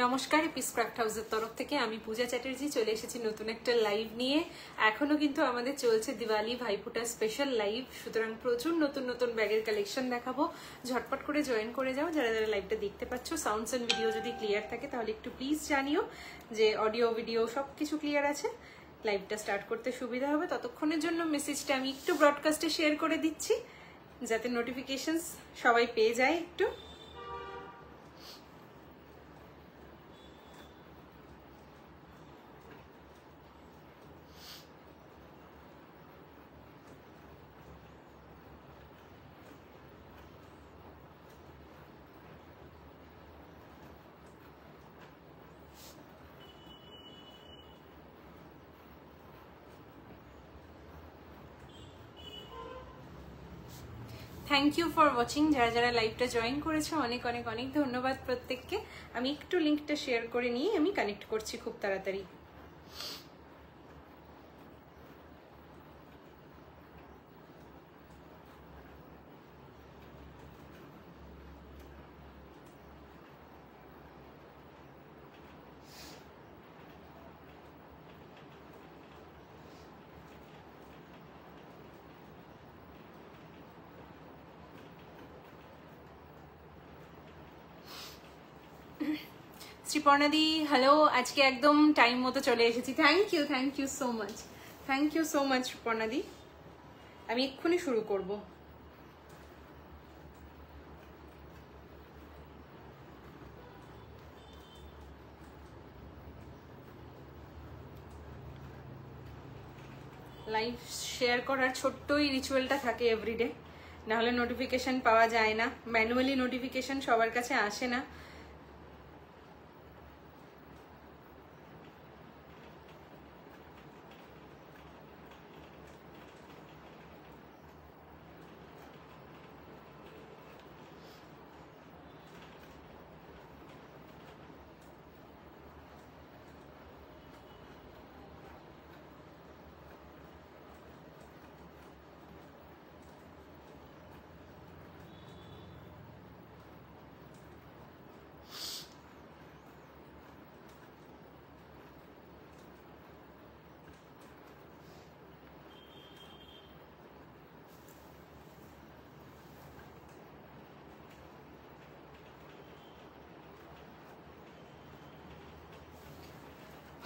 নমস্কার, piece craft হাউসের তরফ থেকে আমি পূজা চ্যাটার্জি চলে এসেছি নতুন একটা লাইভ নিয়ে। এখনো কিন্তু আমাদের চলছে দিওয়ালি ভাইফোঁটা স্পেশাল লাইভ, সুতরাং প্রচুর নতুন নতুন ব্যাগের কালেকশন দেখাবো। ঝটপট করে জয়েন করে যাও যারা যারা লাইভটা দেখতে পাচ্ছ। সাউন্ডস এন্ড ভিডিও যদি ক্লিয়ার থাকে তাহলে একটু প্লিজ জানিও যে অডিও ভিডিও সব কিছু ক্লিয়ার আছে, লাইভটা স্টার্ট করতে সুবিধা হবে। ততক্ষণের জন্য মেসেজটা আমি একটু ব্রডকাস্টে শেয়ার করে দিচ্ছি যাতে নোটিফিকেশনস সবাই পেয়ে যায় একটু। Thank you for watching. যারা যারা লাইভটা জয়েন করেছো অনেক অনেক অনেক ধন্যবাদ প্রত্যেককে। আমি একটু লিঙ্কটা শেয়ার করে নিয়ে আমি কানেক্ট করছি খুব তাড়াতাড়ি। শ্রীপর্ণাদি হ্যালো, আজকে একদম টাইম মতো চলে এসেছি। Thank you so much, thank you so much শ্রীপর্ণাদি। আমি এক্ষুনি শুরু করব। লাইভ শেয়ার করার ছোট্টই রিচুয়ালটা থাকে এভরিডে, নাহলে নোটিফিকেশন পাওয়া যায় না। ম্যানুয়ালি নোটিফিকেশন সবার কাছে আসে না।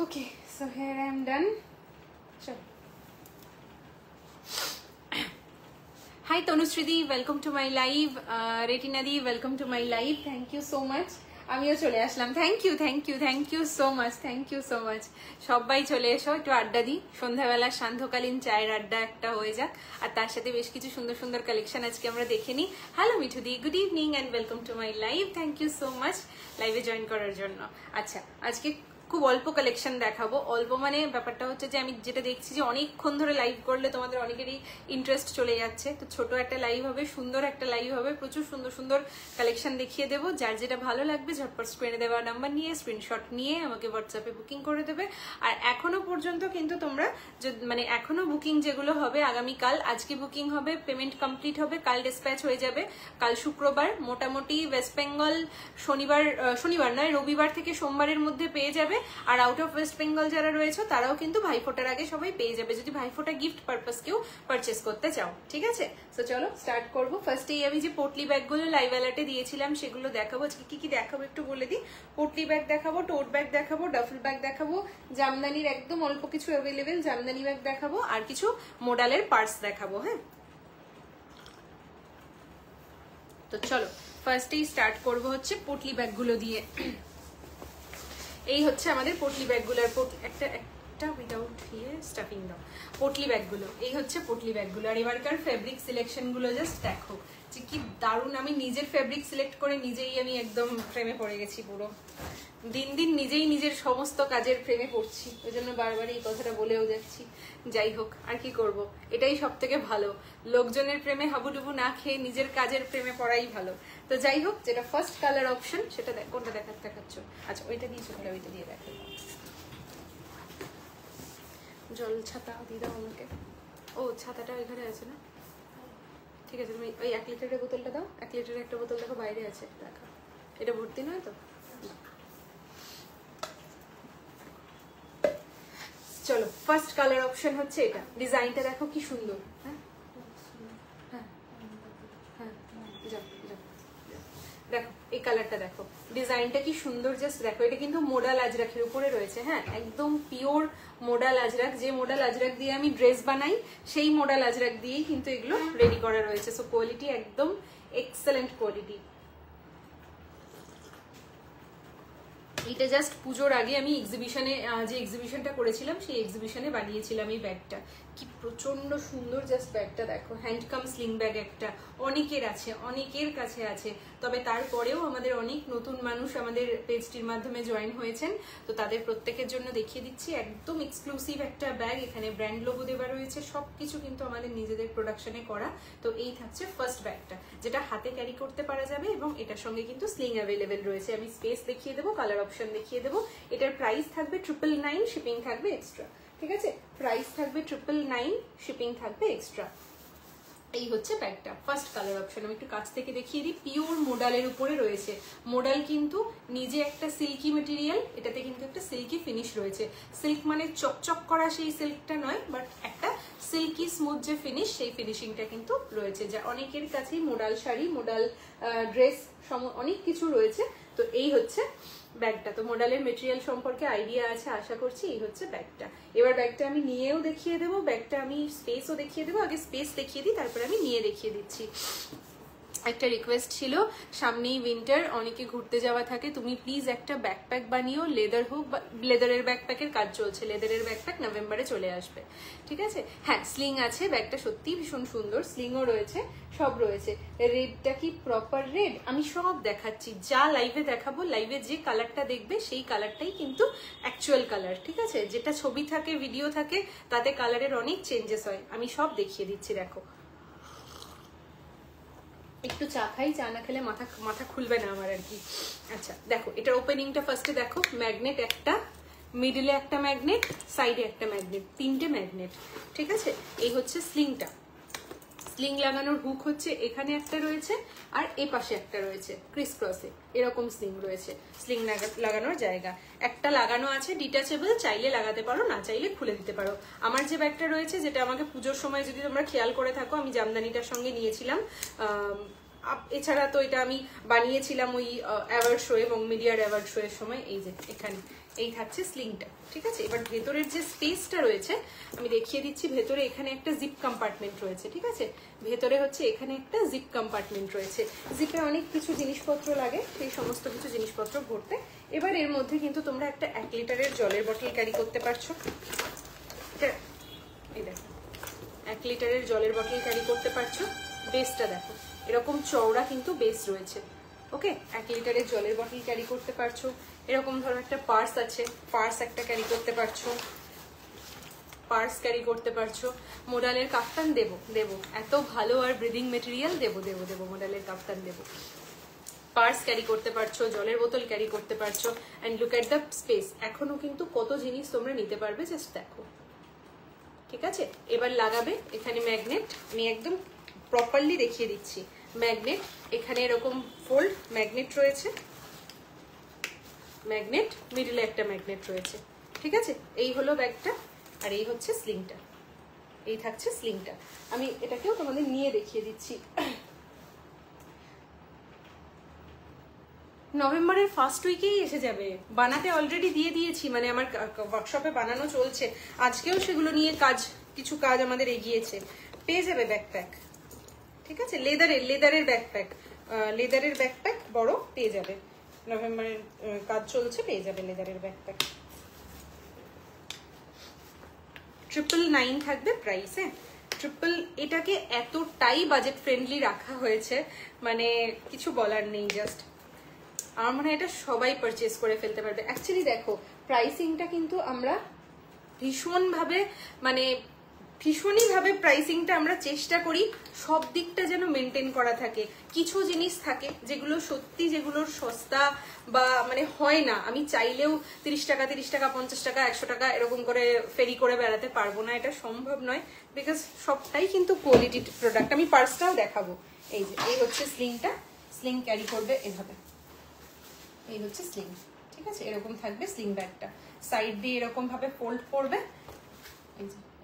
Okay, so here I am done. Sure. Hi Tanushridi, welcome to my live. Retina di, welcome to my live. Thank you so much. আমিও চলে আসলাম। Thank you so much. সবাই চলে এসো, একটু আড্ডা দিই। সন্ধ্যাবেলা সান্ধ্যকালীন চায়ের আড্ডা একটা হয়ে যাক, আর তার সাথে বেশ কিছু সুন্দর সুন্দর কালেকশন আজকে আমরা দেখে নিই। হ্যালো মিঠুদি, good evening and welcome to my live. Thank you so much লাইভে জয়েন করার জন্য। আচ্ছা, আজকে খুব অল্প কালেকশন দেখাবো। অল্প মানে ব্যাপারটা হচ্ছে যে আমি যেটা দেখছি যে অনেকক্ষণ ধরে লাইভ করলে তোমাদের অনেকেরই ইন্টারেস্ট চলে যাচ্ছে, তো ছোট একটা লাইভ হবে, সুন্দর একটা লাইভ হবে, প্রচুর সুন্দর সুন্দর কালেকশন দেখিয়ে দেবো। যার যেটা ভালো লাগবে ঝটপট স্ক্রিনে দেওয়া নাম্বার নিয়ে স্ক্রিনশট নিয়ে আমাকে হোয়াটসঅ্যাপে বুকিং করে দেবে। আর এখনো পর্যন্ত কিন্তু তোমরা মানে এখনো বুকিং যেগুলো হবে আগামীকাল, আজকে বুকিং হবে, পেমেন্ট কমপ্লিট হবে, কাল ডিসপ্যাচ হয়ে যাবে। কাল শুক্রবার, মোটামুটি ওয়েস্ট বেঙ্গল শনিবার নয় রবিবার থেকে সোমবারের মধ্যে পেয়ে যাবে। আর আউট অফ ওয়েস্ট বেঙ্গল যারা রয়েছে তারাও কিন্তু ভাইফোঁটার আগে সবাই পেয়ে যাবে, যদি ভাইফোঁটা গিফট পারপাস কেউ পারচেস করতে চাও। ঠিক আছে, তো চলো স্টার্ট করবো। ফার্স্টেই আমি যে পোটলি ব্যাগগুলো লাইভ অ্যালার্টে দিয়েছিলাম সেগুলো দেখাবো। আজকে কি কি দেখাবো একটু বলে দিই। পোটলি ব্যাগ দেখাবো, টোট ব্যাগ দেখাবো, ডাফল ব্যাগ দেখাবো, জামদানির একদম অল্প কিছু অ্যাভেলেবেল জামদানি ব্যাগ দেখাবো, আর কিছু মোডালের পার্স দেখাবো। হ্যাঁ, তো চলো ফার্স্টেই স্টার্ট করবো হচ্ছে পোটলি ব্যাগগুলো দিয়ে। এই হচ্ছে আমাদের পোটলি ব্যাগগুলো। একটা উইদাউট স্টাফিং দাও। পোটলি ব্যাগগুলো, এই হচ্ছে পোটলি ব্যাগগুলো। আর এবারকার ফেব্রিক সিলেকশন গুলো জাস্ট দেখো যে কি দারুণ। আমি নিজের ফেব্রিক সিলেক্ট করে নিজেই আমি একদম ফ্রেমে পড়ে গেছি পুরো। দিন দিন নিজেই নিজের সমস্ত কাজের ফ্রেমে পড়ছি, ওই জন্য বারবার এই কথাটা বলেও যাচ্ছি। যাই হোক, আর কি করব, এটাই সব থেকে ভালো। লোকজনের প্রেমে হাবুডুবু না খেয়ে নিজের কাজের প্রেমে পড়াই ভালো। তো যাই হোক, যেটা ফার্স্ট কালার অপশন সেটা কোনটা দেখাচ্ছ? আচ্ছা, ওইটা দিয়েছো, তাহলে ওইটা দিয়ে দেখো। জল ছাতা দিয়ে দাও আমাকে। ও, ছাতাটা ওইখানে আছে না? ঠিক আছে, তুমি ওই 1 লিটারের বোতলটা দাও। 1 লিটারের একটা বোতল দেখো বাইরে আছে, দেখা। এটা ভর্তি নয় তো? চলো ফার্স্ট কালার অপশন হচ্ছে এটা, ডিজাইনটা দেখো কি সুন্দর। হ্যাঁ হ্যাঁ হ্যাঁ দেখো এই কালারটা দেখো, ডিজাইনটা কি সুন্দর, জাস্ট দেখো। এটা কিন্তু মোডাল আজরাকের উপরে রয়েছে, হ্যাঁ একদম পিওর মোডাল আজরাক। যে মোডাল আজরাক দিয়ে আমি ড্রেস বানাই সেই মোডাল আজরাক দিয়েই কিন্তু এগুলো রেডি করা রয়েছে। সো কোয়ালিটি একদম এক্সেলেন্ট কোয়ালিটি। এটা জাস্ট পুজোর আগে আমি এক্সিবিশনে, যে এক্সিবিশনটা করেছিলাম সেই এক্সিবিশনে বানিয়েছিলাম এই ব্যাগটা। কি প্রচন্ড সুন্দর, জাস্ট ব্যাগটা দেখো। হ্যান্ডকাম স্লিং ব্যাগ একটা অনেকের আছে, অনেকের কাছে আছে, তবে তারপরেও আমাদের অনেক নতুন মানুষ আমাদের পেজটির মাধ্যমে জয়েন হয়েছেন, তো তাদের প্রত্যেকের জন্য দেখিয়ে দিচ্ছি একদম এক্সক্লুসিভ একটা ব্যাগ। এখানে ব্র্যান্ড লোগো দেওয়া রয়েছে, সবকিছু কিন্তু আমাদের নিজেদের প্রোডাকশনে করা। তো এই থাকছে ফার্স্ট ব্যাগটা, যেটা হাতে ক্যারি করতে পারা যাবে এবং এটার সঙ্গে কিন্তু স্লিং অ্যাভেলেবেল রয়েছে। আমি স্পেস দেখিয়ে দেবো, কালার অপশন দেখিয়ে দেবো। এটার প্রাইস থাকবে 999, শিপিং থাকবে এক্সট্রা। ঠিক আছে, প্রাইস থাকবে 999, শিপিং থাকবে এক্সট্রা। এই হচ্ছে ব্যাগটা ফার্স্ট কালার অপশন। আমি একটু কাছ থেকে দেখিয়ে দিই, পিওর মোডালের উপরে রয়েছে। মোডাল কিন্তু নিজে একটা সিল্কি মেটেরিয়াল, এটাতে কিন্তু একটা সিল্কি ফিনিশ রয়েছে। সিল্ক মানে চকচক করা সেই সিল্কটা নয়, বাট একটা সিল্কি স্মুথ যে ফিনিশ, সেই ফিনিশিংটা কিন্তু রয়েছে, যা অনেকের কাছেই মোডাল শাড়ি, মোডাল ড্রেস অনেক কিছু রয়েছে। তো এই হচ্ছে ব্যাগটা। তো মোডালের মেটেরিয়াল সম্পর্কে আইডিয়া আছে আশা করছি। এই হচ্ছে ব্যাগটা। এবার ব্যাগটা আমি নিয়েও দেখিয়ে দেবো, ব্যাগটা আমি স্পেসও দেখিয়ে দেবো। আগে স্পেস দেখিয়ে দিই, তারপরে আমি নিয়ে দেখিয়ে দিচ্ছি। একটা রিকোয়েস্ট ছিল, সামনেই উইন্টার, অনেকে ঘুরতে যাওয়া থাকে, তুমি প্লিজ একটা ব্যাকপ্যাক বানিও, লেদার হোক বা লেদারের ব্যাকপ্যাকের কাজ চলছে, লেদারের ব্যাকপ্যাক নভেম্বরে চলে আসবে। ঠিক আছে, হ্যাঁ স্লিং আছে, ব্যাগটা সত্যি ভীষণ সুন্দর, স্লিংও রয়েছে, সব রয়েছে। রেডটা কি প্রপার রেড? আমি সব দেখাচ্ছি, যা লাইভে দেখাবো, লাইভে যে কালারটা দেখবে সেই কালারটাই কিন্তু অ্যাকচুয়াল কালার। ঠিক আছে, যেটা ছবি থাকে, ভিডিও থাকে, তাতে কালারের অনেক চেঞ্জেস হয়। আমি সব দেখিয়ে দিচ্ছি, দেখো। একটু চা খাই, চা না খেলে মাথা খুলবে না আমার আর কি। আচ্ছা দেখো, এটার ওপেনিংটা ফার্স্টে দেখো, ম্যাগনেট একটা, মিডলে একটা ম্যাগনেট, সাইডে একটা ম্যাগনেট, তিনটে ম্যাগনেট। ঠিক আছে, এই হচ্ছে স্লিংটা। স্লিং লাগানোর হুক হচ্ছে এখানে একটা রয়েছে, আর এ পাশে একটা রয়েছে, ক্রিস ক্রসে এরকম স্লিং রয়েছে। স্লিং লাগানোর জায়গা একটা লাগানো আছে, ডিটাচেবল, চাইলে লাগাতে পারো, না চাইলে খুলে দিতে পারো। আমার যে ব্যাগটা রয়েছে, যেটা আমাকে পুজোর সময় যদি তোমরা খেয়াল করে থাকো, আমি জামদানিটার সঙ্গে নিয়েছিলাম। এছাড়া তো এটা আমি বানিয়েছিলাম ওই অ্যাওয়ার্ড শো এবং মিডিয়ার অ্যাওয়ার্ড শো এর সময়। এই যে এখানে এই থাকছে স্লিংটা। ঠিক আছে, এবার ভেতরের যে স্পেসটা রয়েছে আমি দেখিয়ে দিচ্ছি। ভেতরে এখানে একটা জিপ কম্পার্টমেন্ট রয়েছে। ঠিক আছে, ভেতরে হচ্ছে এখানে একটা জিপ কম্পার্টমেন্ট রয়েছে। জিপে অনেক কিছু জিনিসপত্র লাগে, সেই সমস্ত কিছু জিনিসপত্র ভরতে। এবার এর মধ্যে কিন্তু তোমরা একটা 1 লিটারের জলের বটল ক্যারি করতে পারছো। এই দেখো, 1 লিটারের জলের বটল ক্যারি করতে পারছো। বেসটা দেখো, এরকম চওড়া কিন্তু বেস রয়েছে। ওকে, 1 লিটারের জলের বটল ক্যারি করতে পারছো। এরকম ধরো একটা পার্স আছে, পার্স একটা ক্যারি করতে পারছো, পার্স ক্যারি করতে পারছো। মোডালের কাফতান দেবো, এত ভালো আর ব্রিদিং মেটেরিয়াল, দেবো মোডালের কাফতান দেবো। পার্স ক্যারি করতে পারছো, জলের বোতল ক্যারি করতে পারছো। And look at the space. এখনো কিন্তু কত জিনিস তোমরা নিতে পারবে, জাস্ট দেখো। ঠিক আছে, এবার লাগাবে এখানে ম্যাগনেট। আমি একদম প্রপারলি দেখিয়ে দিচ্ছি। ম্যাগনেট এখানে এরকম ফোল্ড ম্যাগনেট রয়েছে, ম্যাগনেট মিডলে একটা ম্যাগনেট রয়েছে। ঠিক আছে, এই হলো ব্যাগটা, আর এই হচ্ছে স্লিংটা। এই থাকছে স্লিংটা। আমি এটাকেও তোমাদের নিয়ে দেখিয়ে দিচ্ছি। নভেম্বরের ফার্স্ট উইকেই এসে যাবে। বানাতে অলরেডি দিয়ে দিয়েছি, মানে আমার ওয়ার্কশপে বানানো চলছে। আজকেও সেগুলো নিয়ে কিছু কাজ আমাদের এগিয়েছে। পেয়ে যাবে ব্যাকপ্যাক। ঠিক আছে, লেদারের ব্যাকপ্যাক, লেদারের ব্যাকপ্যাক বড় পেয়ে যাবে। নভেম্বরের কাজ চলছে, পেয়ে যাবে লেদারের ব্যাকপ্যাক। 999 থাকবে প্রাইসে। এটাকে এতটাই বাজেট ফ্রেন্ডলি রাখা হয়েছে, মানে কিছু বলার নেই। জাস্ট আমার মনে হয় এটা সবাই পারচেস করে ফেলতে পারবে। অ্যাকচুয়ালি দেখো, প্রাইসিংটা কিন্তু আমরা ভীষণইভাবে প্রাইসিংটা আমরা চেষ্টা করি সব দিকটা যেন মেনটেন করা থাকে। কিছু জিনিস থাকে যেগুলো সত্যি, যেগুলোর সস্তা বা মানে হয় না। আমি চাইলেও 30 টাকা 50 টাকা 100 টাকা এরকম করে ফেরি করে বেড়াতে পারবো না, এটা সম্ভব নয়। বিকজ সবটাই কিন্তু কোয়ালিটি প্রোডাক্ট। আমি পার্সটাও দেখাবো। এই যে এই হচ্ছে স্লিংটা, স্লিং ক্যারি করবে এভাবে। এই হচ্ছে স্লিং। ঠিক আছে, এরকম থাকবে স্লিং ব্যাগটা। সাইড দিয়ে এরকম ভাবে ফোল্ড করবে,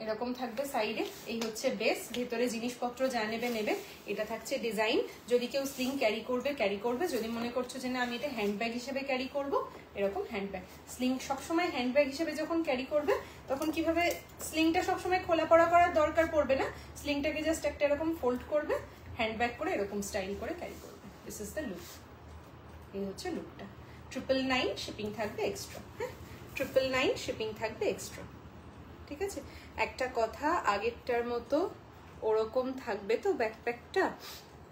এরকম থাকবে সাইডে, এই হচ্ছে বেস, ভেতরে জিনিসপত্র যা নেবে নেবে। এটা থাকছে ডিজাইন, যদি কেউ স্লিং ক্যারি করবে, যদি মনে করছো যে না আমি এটা হ্যান্ডব্যাগ হিসেবে ক্যারি করব, এরকম হ্যান্ডব্যাগ। স্লিং সবসময় হ্যান্ডব্যাগ হিসেবে যখন ক্যারি করবে তখন কিভাবে, স্লিংটা সবসময় খোলা পড়া করার দরকার পড়বে না, স্লিংটাকে জাস্ট একটা এরকম ফোল্ড করবে, হ্যান্ডব্যাগ করে এরকম স্টাইল করে ক্যারি করবে। দিস ইজ দ্য লুক, এই হচ্ছে লুকটা। 999 শিপিং থাকবে এক্সট্রা। হ্যাঁ, 999 শিপিং থাকবে এক্সট্রা। ঠিক আছে, একটা কথা, আগেরটার মতো ওরকম থাকবে তো ব্যাকপ্যাকটা।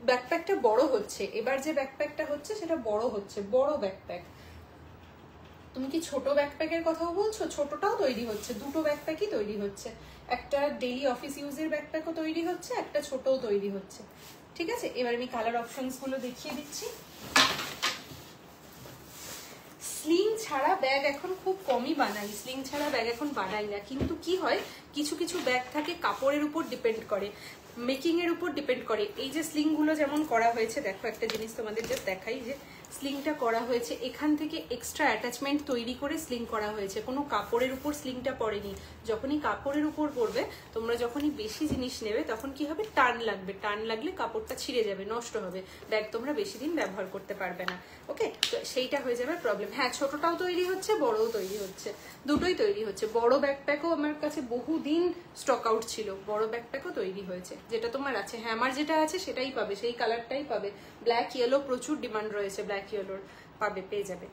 ব্যাকপ্যাকটা বড় হচ্ছে, এবার যে ব্যাকপ্যাকটা হচ্ছে সেটা বড় হচ্ছে, বড় ব্যাকপ্যাক। তুমি কি ছোট ব্যাকপ্যাকের কথাও বলছো? ছোটটাও তৈরি হচ্ছে, দুটো ব্যাকপ্যাকই তৈরি হচ্ছে, একটা ডেইলি অফিস ইউজের ব্যাকপ্যাকও তৈরি হচ্ছে, একটা ছোটও তৈরি হচ্ছে। ঠিক আছে, এবার আমি কালার অপশনস গুলো দেখিয়ে দিচ্ছি। স্লিং ছাড়া ব্যাগ এখন খুব কমই বানাই, স্লিং ছাড়া ব্যাগ এখন বানাই না, কিন্তু কি হয় কিছু কিছু ব্যাগ থাকে কাপড়ের উপর ডিপেন্ড করে, মেকিং এর উপর ডিপেন্ড করে। এই যে স্লিং গুলো যেমন করা হয়েছে, দেখো একটা জিনিস তোমাদের যে দেখাই, যে স্লিংটা করা হয়েছে এখান থেকে এক্সট্রা অ্যাটাচমেন্ট তৈরি করে স্লিং করা হয়েছে, কোনো কাপড়ের উপর স্লিংটা পড়েনি। যখনই কাপড়ের উপর পড়বে, তোমরা যখনই বেশি জিনিস নেবে তখন কি হবে, টান লাগবে, টান লাগলে কাপড়টা ছিঁড়ে যাবে, নষ্ট হবে, ব্যাগ তোমরা বেশি দিন ব্যবহার করতে পারবে না। ওকে, তো সেইটা হয়ে যাবে প্রবলেম। হ্যাঁ, ছোটটাও তৈরি হচ্ছে, বড়ও তৈরি হচ্ছে, দুটোই তৈরি হচ্ছে। বড় ব্যাকপ্যাকও আমার কাছে বহুদিন স্টক আউট ছিল, বড় ব্যাকপ্যাকও তৈরি হয়েছে, যেটা তোমার আছে। হ্যাঁ, আমার যেটা আছে সেটাই পাবে, সেই কালারটাই পাবে। ব্ল্যাক ইয়েলো প্রচুর ডিমান্ড রয়েছে, ব্ল্যাক ইয়েলোর পাবে, পেয়ে যাবে।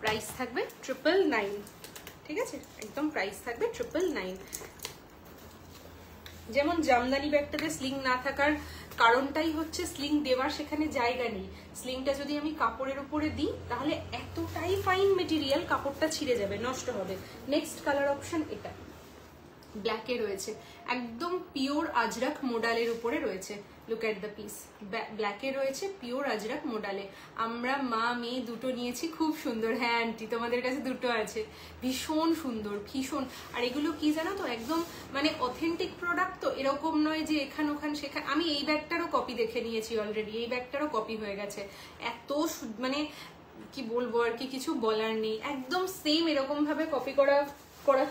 প্রাইস থাকবে 999। ঠিক আছে, একদম প্রাইস থাকবে 999। যেমন জামদানি ব্যাগটাতে স্লিং না থাকার কারণটাই হচ্ছে স্লিং দেওয়ার সেখানে জায়গা নেই। স্লিংটা যদি আমি কাপড়ের উপরে দিই তাহলে এতটাই ফাইন মেটেরিয়াল, কাপড়টা ছিঁড়ে যাবে, নষ্ট হবে। নেক্সট কালার অপশন এটা ব্ল্যাকে রয়েছে, একদম পিওর আজরাক মোডালের উপরে রয়েছে। লুক এট দ্য পিস, ব্ল্যাকে রয়েছে পিওর আজরাক মোডালে। আমরা মা মেয়ে দুটো নিয়েছি, খুব সুন্দর। হ্যাঁ আন্টি, তোমাদের কাছে দুটো আছে, ভীষণ সুন্দর, ভীষণ। আর এগুলো কি জানো তো, একদম মানে অথেন্টিক প্রোডাক্ট, তো এরকম নয় যে এখান ওখান সেখানে। আমি এই ব্যাগটারও কপি দেখে নিয়েছি অলরেডি, এই ব্যাগটারও কপি হয়ে গেছে। এত মানে কি বলবো আর কি, কিছু বলার নেই, একদম সেম এরকম ভাবে কপি করার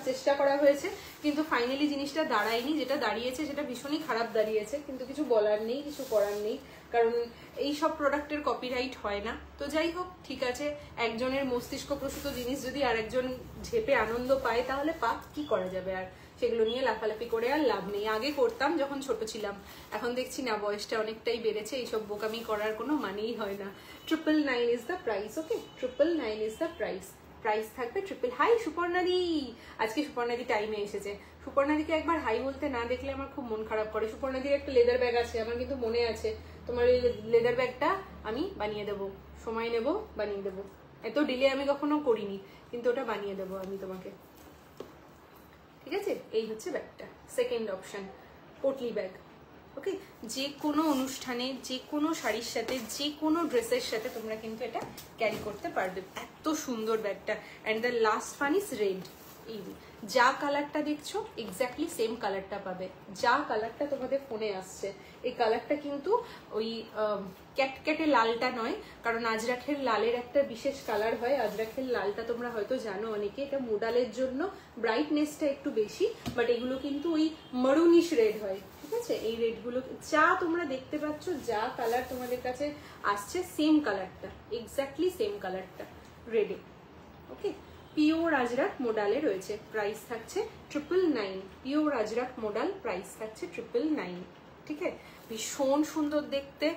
চেষ্টা করা হয়েছে, কিন্তু ফাইনালি জিনিসটা দাঁড়ায়নি। যেটা দাঁড়িয়েছে সেটা ভীষণই খারাপ দাঁড়িয়েছে, কিন্তু কিছু বলার নেই, কিছু করার নেই, কারণ এই সব প্রোডাক্টের কপিরাইট হয় না। তো যাই হোক, ঠিক আছে, একজনের মস্তিষ্ক প্রসূত জিনিস যদি আরেকজন ঝেপে আনন্দ পায় তাহলে পাক, কি করা যাবে। আর সেগুলো নিয়ে লাফালাফি করে আর লাভ নেই। আগে করতাম যখন ছোট ছিলাম, এখন দেখছি না, বয়সটা অনেকটাই বেড়েছে, এইসব বোকামি করার কোনো মানেই হয় না। 999 is the price. Okay, 999 is the price. Price থাকবে হাই সুপর্ণাদি, আজকে সুপর্ণাদি টাইমে এসেছে। সুপর্ণাদিকে একবার হাই বলতে না দেখলে আমার খুব মন খারাপ করে। সুপর্ণাদির একটা লেদার ব্যাগ আছে, আমার কিন্তু মনে আছে, তোমার এই লেদার ব্যাগটা আমি বানিয়ে দেবো, সময় নেব, বানিয়ে দেবো। এত ডিলে আমি কখনো করিনি, কিন্তু ওটা বানিয়ে দেবো আমি তোমাকে। ঠিক আছে, এই হচ্ছে ব্যাগটা। Second option potli bag. Okay, যে কোনো অনুষ্ঠানে, যে কোনো শাড়ির সাথে, যে কোনো ড্রেসের সাথে তোমরা কিন্তু এটা ক্যারি করতে পারবে। এত সুন্দর ব্যাগটা। And the last one is red. এই যা কালারটা দেখছো এক্স্যাক্টলি সেম কালারটা পাবে, যা কালারটা তোমাদের ফোনে আসছে। এই কালারটা কিন্তু ওই ক্যাটক্যাটে লালটা নয়, কারণ আজরাখের লালের একটা বিশেষ কালার হয়। আজরাখের লালটা তোমরা হয়তো জানো অনেকে, এটা মোডালের জন্য ব্রাইটনেসটা একটু বেশি, বাট এগুলো কিন্তু ওই মারুনিশ রেড হয়। ঠিক আছে, এই রেডগুলো যা তোমরা দেখতে পাচ্ছ, যা কালার তোমাদের কাছে আসছে, সেম কালারটা, এক্স্যাক্টলি সেম কালারটা রেডে। ওকে, পিওর আজরাক মোডালে রয়েছে। প্রাইস থাকছে 999। পিওর আজরাক মোডাল, প্রাইস থাকছে 999। ঠিক আছে, ভীষণ সুন্দর দেখতে,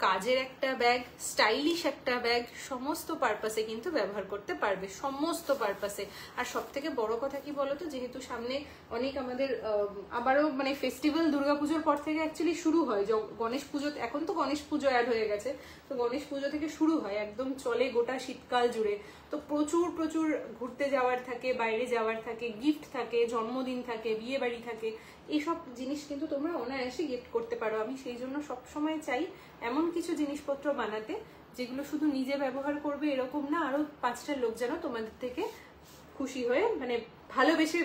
কাজের একটা ব্যাগ, স্টাইলিশ একটা ব্যাগ, সমস্ত পারপাসে কিন্তু ব্যবহার করতে পারবে, সমস্ত পারপাসে। আর সব থেকে বড় কথা কি বলতো, যেহেতু সামনে অনেক আমাদের আবারও মানে ফেস্টিভ্যাল, দুর্গাপুজোর পর থেকে অ্যাকচুয়ালি শুরু হয়, গণেশ পুজো, এখন তো গণেশ পুজো অ্যাড হয়ে গেছে, তো গণেশ পুজো থেকে শুরু হয়, একদম চলে গোটা শীতকাল জুড়ে। তো প্রচুর প্রচুর ঘুরতে যাওয়ার থাকে, বাইরে যাওয়ার থাকে, গিফট থাকে, জন্মদিন থাকে, বিয়ে বাড়ি থাকে, এইসব জিনিস কিন্তু তোমরা অনায়াসে গিফট করতে পারো। আমি সেই জন্য সবসময় চাই এমন কিছু জিনিসপত্র বানাতে যেগুলো শুধু নিজে ব্যবহার করবে এরকম না, আরো 5টা লোক যেন তোমাদের থেকে খুশি হয়ে মানে ভালোবেসে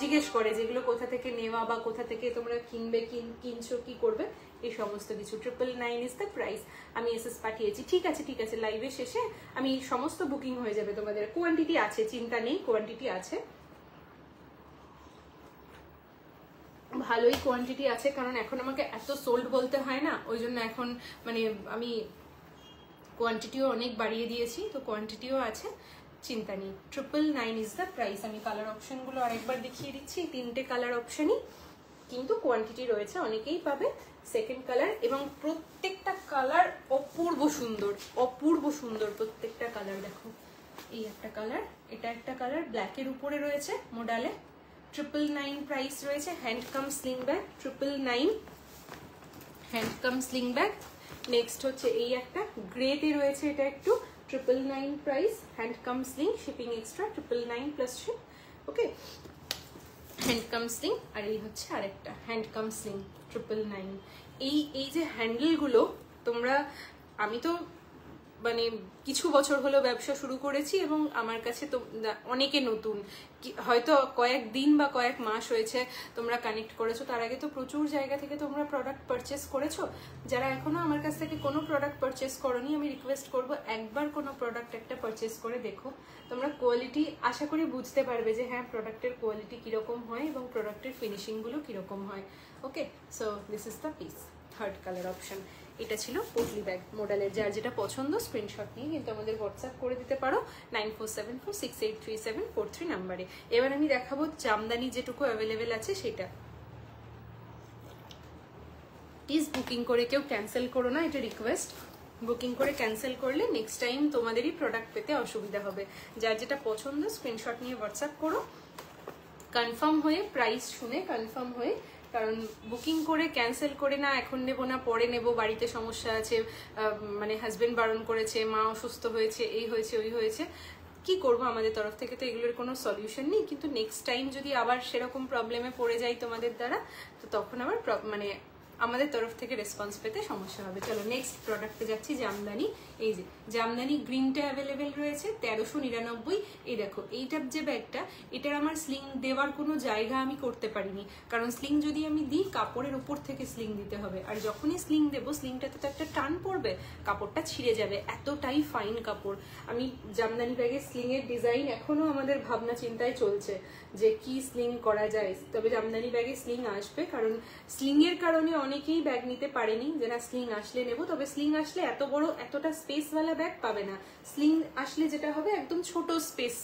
জিজ্ঞেস করে যেগুলো কোথা থেকে নেওয়া বা কোথা থেকে তোমরা কিনবে, কিনছো, কি করবে, এই সমস্ত কিছু। 999 ইজ দ্য প্রাইস। আমি এসএস পাঠিয়েছি। ঠিক আছে, ঠিক আছে, লাইভের শেষে আমি সমস্ত বুকিং হয়ে যাবে তোমাদের। কোয়ান্টিটি আছে, চিন্তা নেই, কোয়ান্টিটি আছে, ভালোই কোয়ান্টিটি আছে, কারণ এখন আমাকে এত সোল্ড বলতে হয় না, ওই জন্য এখন মানে আমি কোয়ান্টিটিও অনেক বাড়িয়ে দিয়েছি, তো কোয়ান্টিটিও আছে, চিন্তা নেই। 999 ইজ দ্য প্রাইস। আমি কালার অপশনগুলো আরেকবার দেখিয়ে দিচ্ছি। 3টে কালার অপশনই কিন্তু কোয়ান্টিটি রয়েছে, অনেকেই পাবে। সেকেন্ড কালার, এবং প্রত্যেকটা কালার অপূর্ব সুন্দর, অপূর্ব সুন্দর প্রত্যেকটা কালার। দেখো এই একটা কালার, এটা একটা কালার, ব্ল্যাকের উপরে রয়েছে মোডালে। 999 প্রাইস রয়েছে। Hand cum sling bag 999, hand cum sling bag. Next হচ্ছে এই একটা গ্রেতে রয়েছে, এটা একটু 999 price, hand cum sling, shipping extra 999 plus ship. Okay, hand cum sling. আর এই হচ্ছে আরেকটা হ্যান্ডকাম স্লিং 999। এই যে হ্যান্ডেলগুলো তোমরা, আমি তো মানে কিছু বছর হলো ব্যবসা শুরু করেছি, এবং আমার কাছে তো অনেকে নতুন, হয়তো কয়েক দিন বা কয়েক মাস হয়েছে তোমরা কানেক্ট করেছো, তার আগে তো প্রচুর জায়গা থেকে তোমরা প্রোডাক্ট পারচেস করেছো। যারা এখনো আমার কাছ থেকে কোনো প্রোডাক্ট পারচেস করোনি, আমি রিকোয়েস্ট করবো একবার কোনো প্রোডাক্ট একটা পারচেস করে দেখো। তোমরা কোয়ালিটি আশা করি বুঝতে পারবে যে হ্যাঁ প্রোডাক্টের কোয়ালিটি কিরকম হয় এবং প্রোডাক্টের ফিনিশিংগুলো কিরকম হয়। Okay, so this is the piece. Third colour option এটা ছিল পটলি ব্যাগ মডেলের। যার যেটা পছন্দ স্ক্রিনশট নিয়ে কিন্তু আমাদের হোয়াটসঅ্যাপ করে দিতে পারো 9474683743 নাম্বারে। এবার আমি দেখাবো জামদানি যেটুকু অ্যাভেলেবেল আছে সেটা। প্লিজ বুকিং করে কেউ ক্যান্সেল করো না, এটা রিকোয়েস্ট। বুকিং করে ক্যান্সেল করলে নেক্সট টাইম তোমাদেরই প্রোডাক্ট পেতে অসুবিধা হবে। যার যেটা পছন্দ স্ক্রিনশট নিয়ে হোয়াটসঅ্যাপ করো, কনফার্ম হয়ে, প্রাইস শুনে কনফার্ম হয়ে। কারণ বুকিং করে ক্যান্সেল করে না এখন নেবো না পরে নেবো, বাড়িতে সমস্যা আছে, মানে হাজবেন্ড বারণ করেছে, মা অসুস্থ হয়েছে, এই হয়েছে ওই হয়েছে, কি করবো, আমাদের তরফ থেকে তো এগুলোর কোনো সলিউশন নেই। কিন্তু নেক্সট টাইম যদি আবার সেরকম প্রবলেমে পড়ে যাই তোমাদের দ্বারা, তো তখন আবার মানে আমাদের তরফ থেকে রেসপন্স পেতে সমস্যা হবে। চলো নেক্সট প্রোডাক্টে যাচ্ছি, জামদানি। এই যে জামদানি গ্রিনটা অ্যাভেলেবেল রয়েছে 1399। এই দেখো এইটার যে ব্যাগটা, এটার আমার স্লিং দেওয়ার কোনো জায়গা আমি করতে পারিনি, কারণ স্লিং যদি আমি দিই কাপড়ের উপর থেকে স্লিং দিতে হবে, আর যখনই স্লিং দেবো স্লিংটাতে তো একটা টান পড়বে, কাপড়টা ছিঁড়ে যাবে, এতটাই ফাইন কাপড়। আমি জামদানি ব্যাগের স্লিংয়ের ডিজাইন এখনো আমাদের ভাবনা চিন্তায় চলছে যে কি স্লিং করা যায়, তবে জামদানি ব্যাগে স্লিং আসবে, কারণ স্লিংয়ের কারণে অনেকেই ব্যাগ নিতে পারেনি, যে না স্লিং আসলে নেব। তবে স্লিং আসলে এত বড় এতটা স্পেসওয়ালা ব্যাগ পাবে না, স্লিং আসলে যেটা হবে একদম ছোট স্পেস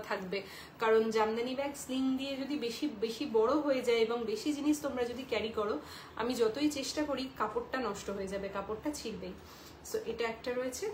থাকবে। কারণ জামদানি ব্যাগ স্লিং দিয়ে যদি বেশি বেশি বড় হয়ে যায় এবং বেশি জিনিস তোমরা যদি ক্যারি করো, আমি যতই চেষ্টা করি কাপড়টা নষ্ট হয়ে যাবে, কাপড়টা ছিঁড়বেই। সো এটা একটা রয়েছে,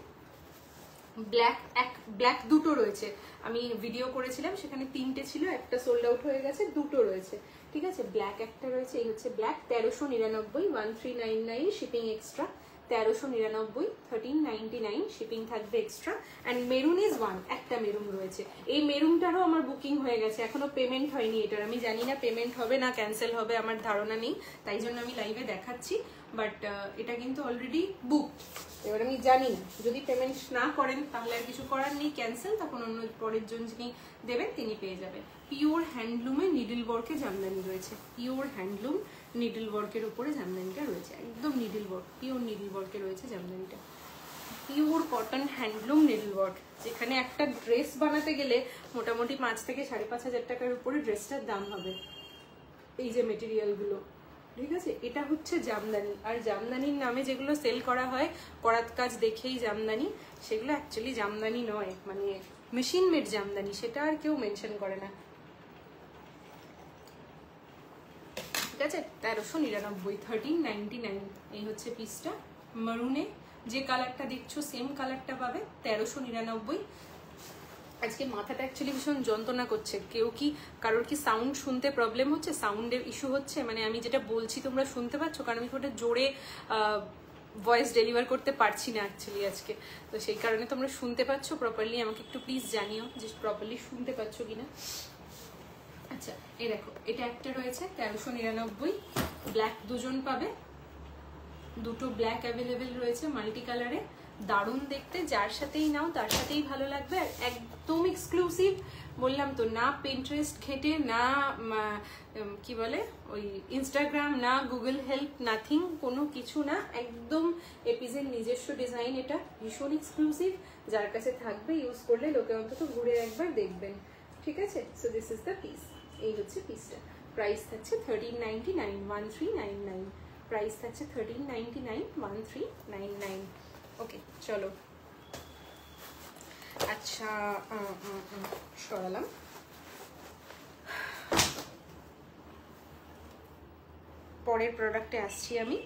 ব্ল্যাক দুটো রয়েছে, আমি ভিডিও করেছিলাম সেখানে 3টে ছিল, একটা সোল্ড আউট হয়ে গেছে, দুটো রয়েছে, ঠিক আছে। ব্ল্যাক একটা রয়েছে, এই হচ্ছে ব্ল্যাক 1399, 1399 শিপিং এক্সট্রা, 1399, 1399 শিপিং থাকবে extra. And maroon is one, একটা মেরুন রয়েছে। এই মেরুনটারও আমার বুকিং হয়ে গেছে, এখনো পেমেন্ট হয়নি এটার। আমি জানি না পেমেন্ট হবে না ক্যান্সেল হবে, আমার ধারণা নেই, তাই জন্য আমি লাইভে দেখাচ্ছি। বাট এটা কিন্তু অলরেডি বুক। এবার আমি জানি না, যদি পেমেন্ট না করেন তাহলে আর কিছু করার নেই, ক্যান্সেল, তখন অন্য পরের জন যিনি দেবেন তিনি পেয়ে যাবেন। পিওর হ্যান্ডলুমে নিডল ওয়ার্কে জামদানি রয়েছে, পিওর হ্যান্ডলুম নিডল ওয়ার্কের উপরে জামদানিটা রয়েছে, একদম নিডল ওয়ার্ক, পিওর নিডল ওয়ার্কে রয়েছে জামদানিটা, pure cotton handloom needle work. যেখানে একটা ড্রেস বানাতে গেলে মোটামুটি 5 থেকে 5,500 টাকার উপরে ড্রেসটার দাম হবে। এই যে মেটেরিয়ালগুলো, ঠিক আছে, এটা হচ্ছে জামদানি। আর জামদানির নামে যেগুলো সেল করা হয় করাত কাজ দেখেই জামদানি, সেগুলো অ্যাকচুয়ালি জামদানি নয়, মানে মেশিন মেড জামদানি, সেটা আর কেউ মেনশন করে না, ঠিক আছে। 1399, 1399 এই হচ্ছে পিসটা। মারুনে যে কালারটা দেখছো সেম কালারটা পাবে 1399। আজকে মাথাটা অ্যাকচুয়ালি ভীষণ যন্ত্রণা করছে। কেউ কি, কারোর কি সাউন্ড শুনতে প্রবলেম হচ্ছে, সাউন্ডের ইস্যু হচ্ছে, মানে আমি যেটা বলছি তোমরা শুনতে পাচ্ছ? কারণ আমি ওটা জোরে ভয়েস ডেলিভার করতে পারছি না অ্যাকচুয়ালি আজকে, তো সেই কারণে তোমরা শুনতে পাচ্ছ প্রপারলি, আমাকে একটু প্লিজ জানিও যে প্রপারলি শুনতে পাচ্ছ কিনা। আচ্ছা, এই দেখো এটা একটা রয়েছে 1399, ব্ল্যাক দুজন পাবে, দুটো ব্ল্যাক অ্যাভেলেবেল রয়েছে মাল্টি কালারে, দারুণ দেখতে, যার সাথেই নাও তার সাথেই ভালো লাগবে। আর একদম এক্সক্লুসিভ, বললাম তো, না পিন্টারেস্ট ঘেটে, না কি বলে ওই ইনস্টাগ্রাম, না গুগল হেল্প, নাথিং, কোনো কিছু না, একদম এপিজের নিজস্ব ডিজাইন। এটা ভীষণ এক্সক্লুসিভ, যার কাছে থাকবে ইউজ করলে লোকে অন্তত ঘুরে একবার দেখবেন, ঠিক আছে। So this is the piece, এই হচ্ছে পিসটা। প্রাইস থাকছে 1399, 1399, প্রাইস থাকছে 1399, 1399। ওকে চলো, আচ্ছা সরালাম। পরের প্রোডাক্টে আসছি আমি।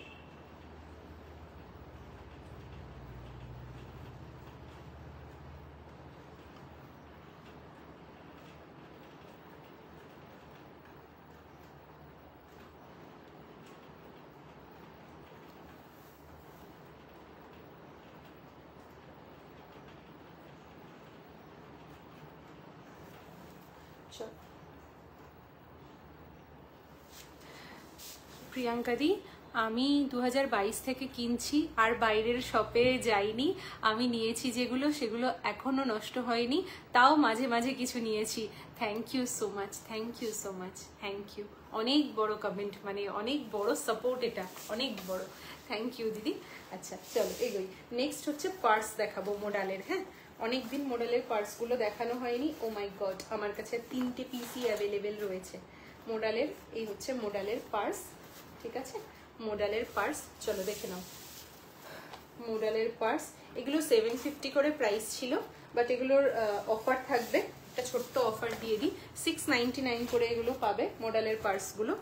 প্রিয়াঙ্কা দি, আমি 2022 থেকে কিনছি, আর বাইরের শপে যাইনি। আমি নিয়েছি যেগুলো সেগুলো এখনো নষ্ট হয়নি, তাও মাঝে মাঝে কিছু নিয়েছি। Thank you so much, thank you so much, thank you. অনেক বড় কমেন্ট, মানে অনেক বড় সাপোর্ট, এটা অনেক বড়। থ্যাংক ইউ দিদি। আচ্ছা চলো এগোই। নেক্সট হচ্ছে পার্স দেখাবো মোডালের। হ্যাঁ, অনেকদিন মোডালের পার্সগুলো দেখানো হয়নি। ও মাই গড, আমার কাছে 3টে পিসই অ্যাভেলেবেল রয়েছে মোডালের। এই হচ্ছে মোডালের পার্স, ঠিক আছে, মোডালের পার্স। চলো দেখে নাও মোডালের পার্স। এগুলো 750 করে প্রাইস ছিল, বাট এগুলোর অফার থাকবে, একটা ছোট্ট অফার দিয়ে দিই। 699 করে এগুলো পাবে মোডালের পার্সগুলো।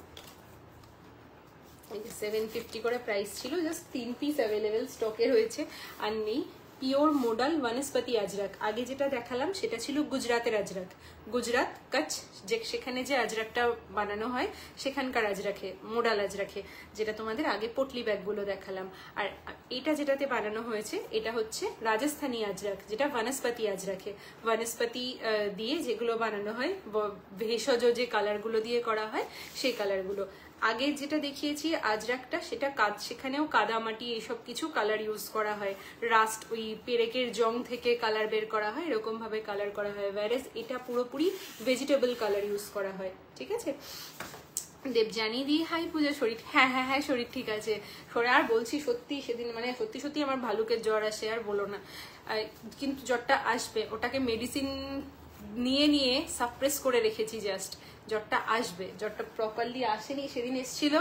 750 করে প্রাইস ছিল, জাস্ট 3 পিস অ্যাভেলেবেল স্টকে রয়েছে, আর নেই। Pure modal Banaspati ajrak. আগে যেটা দেখালাম সেটা ছিল গুজরাতের আজরাক, গুজরাত কচ্ছ যে সেখানে যে আজরাকটা বানানো হয় সেখানকার আজরাকে, মোডাল আজরাকে, যেটা তোমাদের আগে পটলি ব্যাগগুলো দেখালাম। আর এটা যেটাতে বানানো হয়েছে এটা হচ্ছে রাজস্থানী আজরাক, যেটা বনস্পতি আজরাকে, বনস্পতি দিয়ে যেগুলো বানানো হয়, ভেষজ যে কালারগুলো দিয়ে করা হয় সেই কালারগুলো। আগে যেটা দেখিয়েছি আজরাকটা, সেটা সেখানেও কাদামাটি এইসব কিছু কালার ইউজ করা হয়, রাস্ট ওই পেরেকের জং থেকে কালার বের করা হয়, এরকম ভাবে কালার করা হয়। ওয়্যারেজ এটা পুরোপুরি ভেজিটেবল কালার ইউজ করা হয়, ঠিক আছে। দেবজানি দি হাই পূজা, শরীর হ্যাঁ হ্যাঁ হ্যাঁ শরীর ঠিক আছে। আর বলছি সত্যি, সেদিন মানে সত্যি সত্যি আমার ভালুকের জ্বর আসে, আর বলো না। কিন্তু জ্বরটা আসবে, ওটাকে মেডিসিন নিয়ে নিয়ে সাপ্রেস করে রেখেছি, জাস্ট জ্বরটা আসবে। জ্বরটা প্রপারলি আসেনি, সেদিন এসেছিল,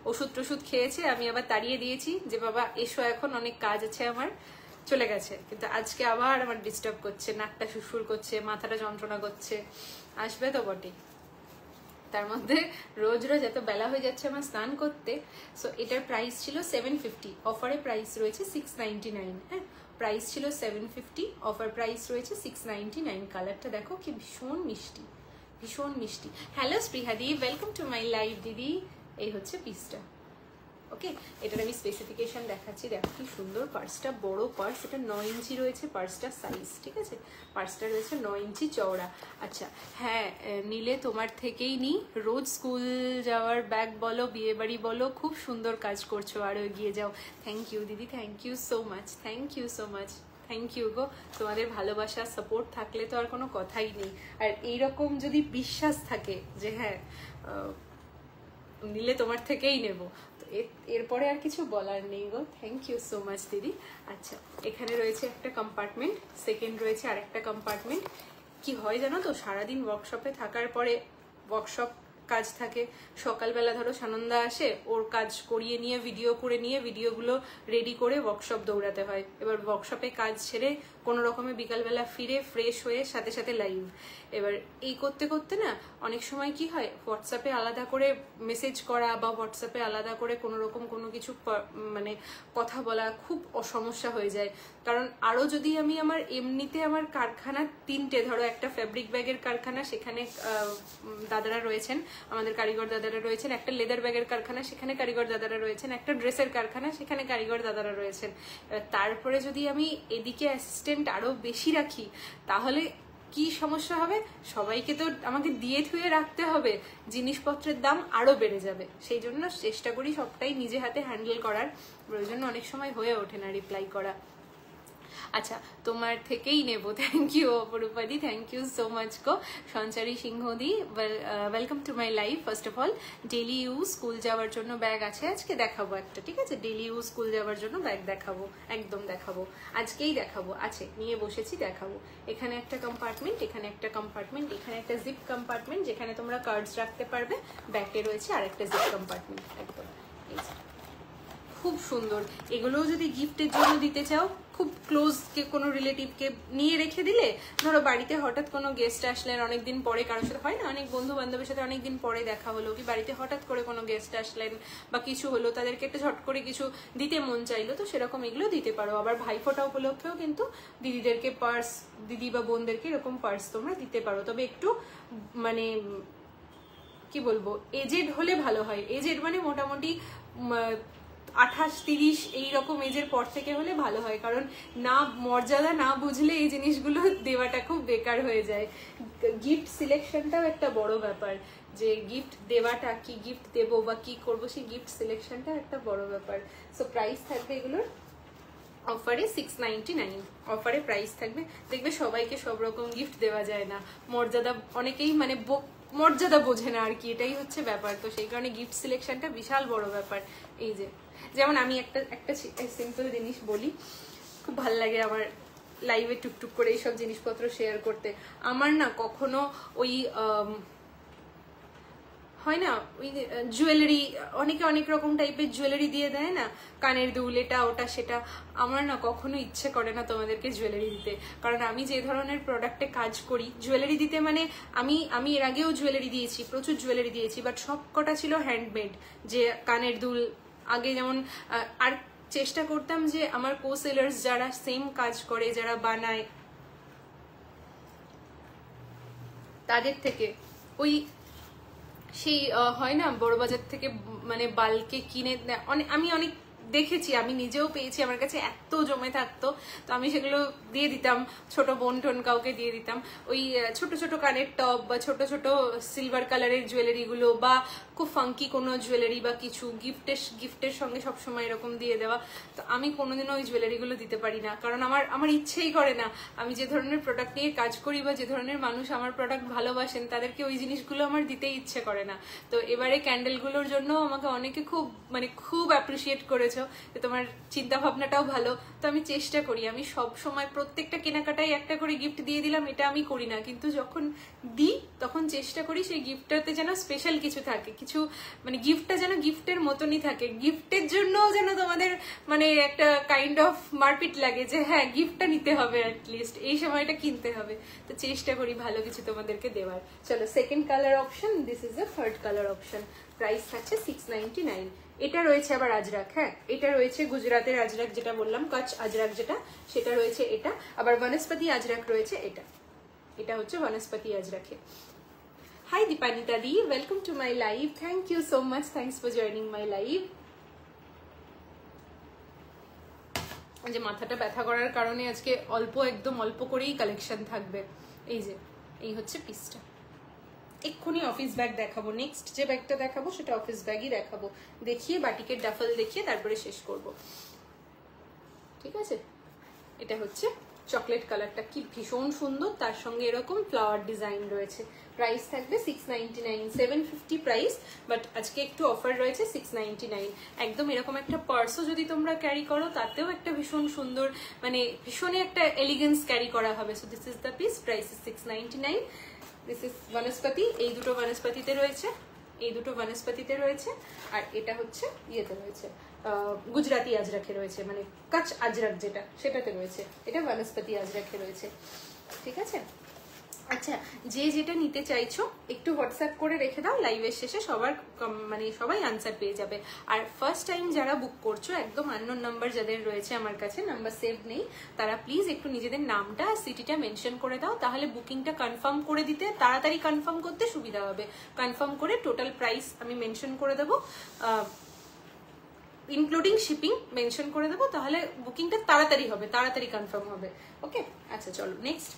ওষুধ টষুধ খেয়েছে, আমি আবার তাড়িয়ে দিয়েছি যে বাবা এসো এখন, অনেক কাজ আছে আমার, চলে গেছে। কিন্তু আজকে আবার আমার ডিস্টার্ব করছে, নাকটা সুরসুর করছে, মাথাটা যন্ত্রণা করছে, আসবে তো বটে। তার মধ্যে রোজ রোজ এত বেলা হয়ে যাচ্ছে আমার স্নান করতে। সো এটার প্রাইস ছিল 750, অফারে প্রাইস রয়েছে 699। হ্যাঁ, প্রাইস ছিল 750, অফার প্রাইস রয়েছে 699। কালারটা দেখো কি ভীষণ মিষ্টি, ভীষণ মিষ্টি। হ্যালো স্পৃহাদি, ওয়েলকাম টু মাই লাইভ দিদি। এই হচ্ছে পিসটা, ওকে। এটার আমি স্পেসিফিকেশন দেখাচ্ছি, দেখো কি সুন্দর পার্সটা, বড় পার্স। এটা 9 ইঞ্চি রয়েছে পার্সটার সাইজ, ঠিক আছে, পার্সটা রয়েছে 9 ইঞ্চি চওড়া। আচ্ছা হ্যাঁ, নিলে তোমার থেকেই নি, রোজ স্কুল যাওয়ার ব্যাগ বলো, বিয়ে বাড়ি বলো, খুব সুন্দর কাজ করছো, আরও এগিয়ে যাও। থ্যাংক ইউ দিদি, thank you so much, thank you so much, thank you গো। তোমাদের ভালোবাসা সাপোর্ট থাকলে তো আর কোনো কথাই নেই। আর এইরকম যদি বিশ্বাস থাকে যে হ্যাঁ নিলে তোমার থেকেই নেব, তো এরপরে আর কিছু বলার নেই গো। থ্যাংক ইউ সো মাচ দিদি। আচ্ছা, এখানে রয়েছে একটা কম্পার্টমেন্ট, সেকেন্ড রয়েছে আর একটা কম্পার্টমেন্ট। কি হয় জানো তো, সারাদিন ওয়ার্কশপে থাকার পরে, ওয়ার্কশপ কাজ থাকে, সকালবেলা ধরো সানন্দা আসে, ওর কাজ করিয়ে নিয়ে ভিডিও করে নিয়ে ভিডিওগুলো রেডি করে ওয়ার্কশপ দৌড়াতে হয়। এবার ওয়ার্কশপে কাজ ছেড়ে কোনো রকমে বিকালবেলা ফিরে ফ্রেশ হয়ে সাথে সাথে লাইভ। এবার এই করতে করতে না অনেক সময় কি হয়, হোয়াটসঅ্যাপে আলাদা করে মেসেজ করা বা হোয়াটসঅ্যাপে আলাদা করে কোনো রকম কোনো কিছু মানে কথা বলা খুব সমস্যা হয়ে যায়। কারণ আরও যদি আমি আমার এমনিতে আমার কারখানা 3টে, ধরো একটা ফ্যাব্রিক ব্যাগের কারখানা, সেখানে দাদারা রয়েছেন, আমাদের কারিগর দাদারা রয়েছেন, একটা লেদার ব্যাগের কারখানা, সেখানে কারিগর দাদারা রয়েছেন, একটা ড্রেসের কারখানা, সেখানে কারিগর দাদারা রয়েছেন। তারপরে যদি আমি এদিকে অ্যাসিস্ট্যান্ট আরও বেশি রাখি, তাহলে কি সমস্যা হবে, সবাইকে তো আমাকে দিয়ে থুয়ে রাখতে হবে, জিনিসপত্রের দাম আরো বেড়ে যাবে। সেই জন্য চেষ্টা করি সবটাই নিজে হাতে হ্যান্ডেল করার, প্রয়োজন অনেক সময় হয়ে ওঠে না রিপ্লাই করা। আচ্ছা তোমার থেকেই নেব। থ্যাংক ইউ অপরূপাদি, থ্যাংক ইউ সো মাচ গো। সঞ্চারী সিংহদি, welcome to my life. First of all daily use school যাওয়ার জন্য ব্যাগ আছে, আজকে দেখাবো একটা, ঠিক আছে? ডেলি ইউজ স্কুল যাওয়ার জন্য ব্যাগ দেখাবো, একদম দেখাবো, আজকেই দেখাবো। আছে, নিয়ে বসেছি, দেখাবো। এখানে একটা কম্পার্টমেন্ট, এখানে একটা কম্পার্টমেন্ট, এখানে একটা জিপ কম্পার্টমেন্ট যেখানে তোমরা কার্ডস রাখতে পারবে, ব্যাগে রয়েছে আর একটা জিপ কম্পার্টমেন্ট, একদম এই যে। খুব সুন্দর। এগুলোও যদি গিফটের জন্য দিতে চাও, খুব ক্লোজ কে কোনো রিলেটিভকে নিয়ে রেখে দিলে, ধরো বাড়িতে হঠাৎ কোনো গেস্ট আসলেন, অনেকদিন পরে কারোর সাথে হয় না, অনেক বন্ধু বান্ধবের সাথে অনেকদিন পরে দেখা হলো, কি বাড়িতে হঠাৎ করে কোনো গেস্ট আসলেন বা কিছু হলো, তাদেরকে একটা ঝট করে কিছু দিতে মন চাইলো, তো সেরকম এগুলো দিতে পারো। আবার ভাইফোঁটা উপলক্ষেও কিন্তু দিদিদেরকে পার্স, দিদি বা বোনদেরকে এরকম পার্স তোমরা দিতে পারো। তবে একটু মানে কি বলবো, এজেড হলে ভালো হয়। এজেড মানে মোটামুটি 28-30 এইরকম এজের পর থেকে হলে ভালো হয়, কারণ না মর্যাদা না বুঝলে এই জিনিসগুলো দেওয়াটা খুব বেকার হয়ে যায়। গিফট সিলেকশনটাও একটা বড় ব্যাপার, যে গিফট দেওয়াটা, কি গিফট দেবো বা কি করবো, সেই গিফট সিলেকশনটাও একটা বড় ব্যাপার। সো প্রাইস থাকবে এগুলোর অফারে 699, অফারে প্রাইস থাকবে। দেখবে সবাইকে সব রকম গিফট দেওয়া যায় না, মর্যাদা অনেকেই মানে মর্যাদা বোঝে না আর কি, এটাই হচ্ছে ব্যাপার। তো সেই কারণে গিফট সিলেকশনটা বিশাল বড় ব্যাপার। এই যে যেমন আমি একটা সিম্পল জিনিস বলি, খুব ভাল লাগে আমার লাইভে টুকটুক করে এইসব জিনিসপত্র শেয়ার করতে। আমার না কখনো ওই হয় না, ওই জুয়েলারি, অনেকে অনেক রকম টাইপের জুয়েলারি দিয়ে দেয় না, কানের দুল, এটা ওটা সেটা, আমার না কখনো ইচ্ছে করে না তোমাদেরকে জুয়েলারি দিতে। কারণ আমি যে ধরনের প্রোডাক্টে কাজ করি, জুয়েলারি দিতে মানে আমি এর আগেও জুয়েলারি দিয়েছি, প্রচুর জুয়েলারি দিয়েছি, বাট সব কটা ছিল হ্যান্ডমেড। যে কানের দুল আগে যেমন, আর চেষ্টা করতাম যে আমার কো সেলার্স যারা সেম কাজ করে, যারা বানায়, তাদের থেকে ওই সেই হয় না বড় বাজার থেকে মানে বালকে কিনে, আমি অনেক দেখেছি, আমি নিজেও পেয়েছি, আমার কাছে এত জমে থাকতো, তো আমি সেগুলো দিয়ে দিতাম, ছোট বোন টোন কাউকে দিয়ে দিতাম। ওই ছোট ছোট কানের টপ বা ছোট ছোট সিলভার কালারের জুয়েলারিগুলো, বা খুব ফাঙ্কি কোনো জুয়েলারি বা কিছু গিফটের সঙ্গে সবসময় এরকম দিয়ে দেওয়া। তো আমি কোনোদিনও ওই জুয়েলারিগুলো দিতে পারি না, কারণ আমার ইচ্ছেই করে না। আমি যে ধরনের প্রোডাক্ট নিয়ে কাজ করি বা যে ধরনের মানুষ আমার প্রোডাক্ট ভালোবাসেন, তাদেরকে ওই জিনিসগুলো আমার দিতেই ইচ্ছে করে না। তো এবারে ক্যান্ডেলগুলোর জন্য আমাকে অনেকে খুব অ্যাপ্রিসিয়েট করেছো যে তোমার চিন্তা ভাবনাটাও ভালো। তো আমি চেষ্টা করি, আমি সব সময় প্রত্যেকটা কেনাকাটায় একটা করে গিফট দিয়ে দিলাম, এটা আমি করি না, কিন্তু যখন দিই তখন চেষ্টা করি সেই গিফটটাতে যেন স্পেশাল কিছু থাকে, কিছু মানে গিফটটা যেন গিফটের মতনই থাকে। গিফটের জন্য যেন তোমাদের মানে একটা কাইন্ড অফ মারপিট লাগে যে হ্যাঁ গিফটটা নিতে হবে, অ্যাটলিস্ট এই সময়টা কিনতে হবে। তো চেষ্টা করি ভালো কিছু তোমাদেরকে দেওয়ার। চলো second colour option, this is the third colour option. Price থাকছে 699। এটা রয়েছে আবার আজরাক, হ্যাঁ এটা রয়েছে গুজরাতের আজরাক যেটা বললাম, কচ্ছ আজরাক যেটা, সেটা রয়েছে এটা। আবার বনস্পতি আজরাক রয়েছে এটা, এটা হচ্ছে বনস্পতি আজরাকে। হাই দীপানিতা দি, welcome to my live, thank you so much, thanks for joining my live. যে মাথাটা ব্যথা করার কারণে আজকে একদম অল্প করেই কালেকশন থাকবে। এই যে এই হচ্ছে পিসটা। এক্ষুনি অফিস ব্যাগ দেখাবো, নেক্সট যে ব্যাগটা দেখাবো সেটা অফিস ব্যাগই দেখাবো, দেখিয়ে বাটিকের ডাফল দেখিয়ে তারপরে শেষ করব, ঠিক আছে? এটা হচ্ছে চকলেট কালারটা, কি ভীষণ সুন্দর, তার সঙ্গে এরকম ফ্লাওয়ার ডিজাইন রয়েছে। প্রাইস থাকবে 699, 750 প্রাইস, বাট আজকে একটু অফার রয়েছে 699। একদম এরকম একটা পার্সও যদি তোমরা ক্যারি করো, তাতেও একটা ভীষণ সুন্দর মানে ভীষণই একটা এলিগেন্স ক্যারি করা হবে। So this is the piece, price is 699। This is Banaspati, এই দুটো বনস্পতিতে রয়েছে, এই দুটো বনস্পতিতে রয়েছে, আর এটা হচ্ছে ইয়েতে রয়েছে গুজরাতি আজরাকে রয়েছে, মানে কচ্ছ আজরাক যেটা সেটাতে রয়েছে, এটা বনস্পতি আজরাকে রয়েছে, ঠিক আছে? আচ্ছা, যে যেটা নিতে চাইছো একটু হোয়াটসঅ্যাপ করে রেখে দাও, লাইভের শেষে সবার মানে সবাই আনসার পেয়ে যাবে। আর ফার্স্ট টাইম যারা বুক করছো, একদম আননোন নাম্বার যাদের রয়েছে আমার কাছে, নাম্বার সেভ নেই, তারা প্লিজ একটু নিজেদের নামটা আর সিটিটা মেনশন করে দাও, তাহলে বুকিংটা কনফার্ম করে দিতে, তাড়াতাড়ি কনফার্ম করতে সুবিধা হবে। কনফার্ম করে টোটাল প্রাইস আমি মেনশন করে দেবো, ইনক্লুডিং শিপিং মেনশন করে দেবো, তাহলে বুকিংটা তাড়াতাড়ি হবে, তাড়াতাড়ি কনফার্ম হবে। ওকে, আচ্ছা চলো নেক্সট।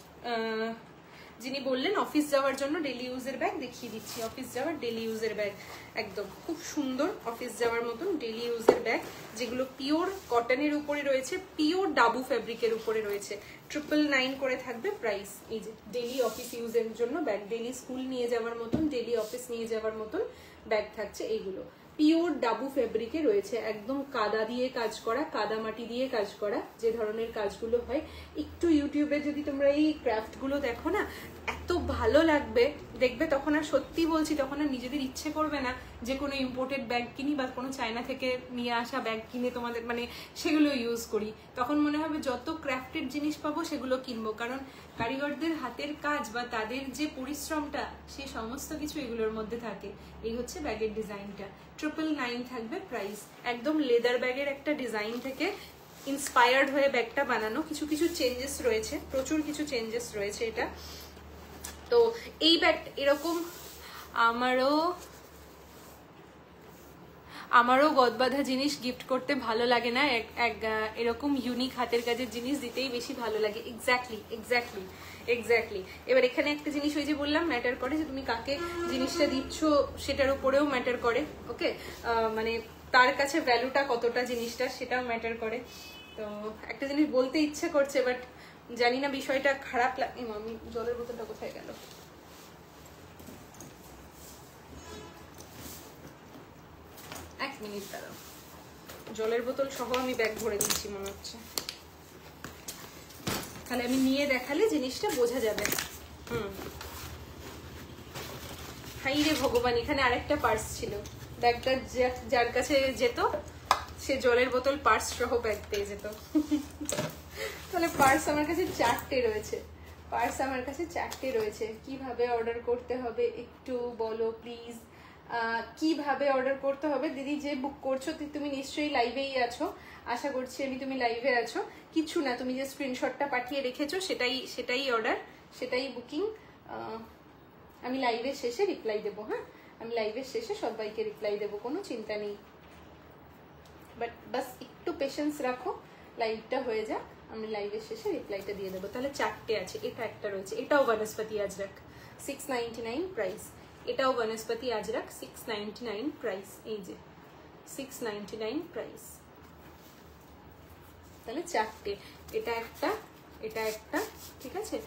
যিনি বললেন অফিস যাওয়ার জন্য ডেলি ইউজের ব্যাগ, দেখিয়ে দিচ্ছি। অফিস যাওয়ার ডেলি ইউজের ব্যাগ, একদম খুব সুন্দর অফিস যাওয়ার মতন ডেলি ইউজের ব্যাগ, যেগুলো পিওর কটনের উপরে রয়েছে, পিওর ডাবু ফ্যাব্রিকের উপরে রয়েছে। 999 করে থাকবে প্রাইস। এই যে ডেলি অফিস ইউজের জন্য ব্যাগ, ডেলি স্কুল নিয়ে যাওয়ার মতন, ডেলি অফিস নিয়ে যাওয়ার মতন ব্যাগ থাকছে এইগুলো। পিওর ডাবু ফেব্রিকে রয়েছে, একদম কাদা দিয়ে কাজ করা, কাদা মাটি দিয়ে কাজ করা, যে ধরনের কাজগুলো হয়। একটু ইউটিউবে যদি তোমরা এই ক্রাফট গুলো দেখো না, এত ভালো লাগবে দেখবে, তখন আর সত্যি বলছি, তখন আর নিজেদের ইচ্ছে করবে না যে কোনো ইম্পোর্টেড ব্যাগ কিনি বা কোনো চায়না থেকে নিয়ে আসা ব্যাগ কিনে তোমাদের মানে সেগুলো ইউজ করি। তখন মনে হবে যত ক্রাফটেড জিনিস পাবো সেগুলো কিনবো, কারণ কারিগরদের হাতের কাজ বা তাদের যে পরিশ্রমটা, সেই সমস্ত কিছু এগুলোর মধ্যে থাকে। এই হচ্ছে ব্যাগের ডিজাইনটা। 999 থাকবে প্রাইস। একদম লেদার ব্যাগের একটা ডিজাইন থেকে ইন্সপায়ার্ড হয়ে ব্যাগটা বানানো। কিছু কিছু চেঞ্জেস রয়েছে, প্রচুর কিছু চেঞ্জেস রয়েছে এটা। তো এই ব্যাগ এরকম আমারও গদবাঁধা জিনিস গিফট করতে ভালো লাগে না, এরকম ইউনিক হাতের কাজের জিনিস দিতেই বেশি ভালো লাগে। এক্স্যাক্টলি। এবার এখানে একটা জিনিস ওই যে বললাম ম্যাটার করে, যে তুমি কাকে জিনিসটা দিচ্ছ সেটার উপরেও ম্যাটার করে। ওকে, মানে তার কাছে ভ্যালুটা কতটা জিনিসটা, সেটাও ম্যাটার করে। তো একটা জিনিস বলতে ইচ্ছে করছে, বাট জানি না বিষয়টা খারাপ লাগে। আমি জলের বোতলটা কোথায় গেল? এক মিনিট দাঁড়াও, জলের বোতল সহ আমি ব্যাগ ভরে দিচ্ছি মনে হচ্ছে, তাহলে আমি নিয়ে দেখালে জিনিসটা বোঝা যাবে। হাই রে ভগবান, এখানে আরেকটা পার্স ছিল। ব্যাগটা যার কাছে যেত সে জলের বোতল পার্স সহ ব্যাগ পেয়ে যেত। তাহলে পার্স আমার কাছে 4টে রয়েছে। কিভাবে অর্ডার করতে হবে একটু বলো প্লিজ। কিভাবে অর্ডার করতে হবে? দিদি যে বুক করছো তুমি নিশ্চয়ই লাইভেই আছো, আশা করছি আমি তুমি লাইভে আছো। কিছু না, তুমি যে স্ক্রিনশটটা পাঠিয়ে রেখেছো সেটাই অর্ডার, সেটাই বুকিং। আমি লাইভের শেষে রিপ্লাই দেবো। হ্যাঁ, আমি লাইভের শেষে সবাইকে রিপ্লাই দেবো, কোনো চিন্তা নেই। বাট বাস একটু পেশেন্স রাখো, লাইভটা হয়ে যাক, আমি লাইভের শেষে রিপ্লাইটা দিয়ে দেবো। তাহলে 4টে আছে, এটা একটা রয়েছে, এটাও বনস্পতি আজরাক 699 প্রাইস। এটাও বনস্পতি আজরাক 699 প্রাইস। এই যে 699 প্রাইস। তাহলে 4টে, এটা একটা ঠিক আছে।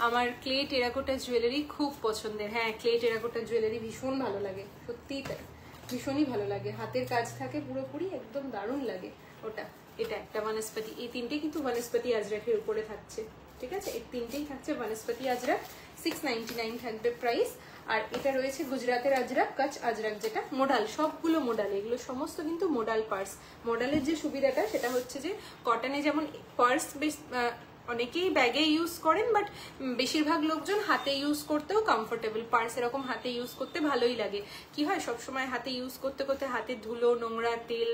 আমার ক্লে টেরাকোটা জুয়েলারি খুব পছন্দের। হ্যাঁ, ক্লে টেরাকোটা জুয়েলারি ভীষণ ভালো লাগে, সত্যিই তাই, ভীষণই ভালো লাগে। হাতের কাজ থাকে পুরোপুরি, একদম দারুণ লাগে ওটা। এটা একটা বনস্পতি। এই তিনটে কিন্তু বনস্পতি আজরাকের উপরে থাকছে, ঠিক আছে। এই তিনটেই থাকছে বনস্পতি আজরাক, 699 থাকবে প্রাইস। আর এটা রয়েছে গুজরাটের আজরাক, কাচ আজরাক, যেটা মোডাল, সবগুলো মোডাল, এগুলো সমস্ত কিন্তু মোডাল পার্স। মোডালের যে সুবিধাটা সেটা হচ্ছে যে কটনে যেমন পার্স অনেকেই ব্যাগে ইউজ করেন, বাট বেশিরভাগ লোকজন হাতে ইউজ করতেও কমফোর্টেবল। পার্স এরকম হাতে ইউজ করতে ভালোই লাগে। কি হয়, সবসময় হাতে ইউজ করতে করতে হাতে ধুলো, নোংরা, তেল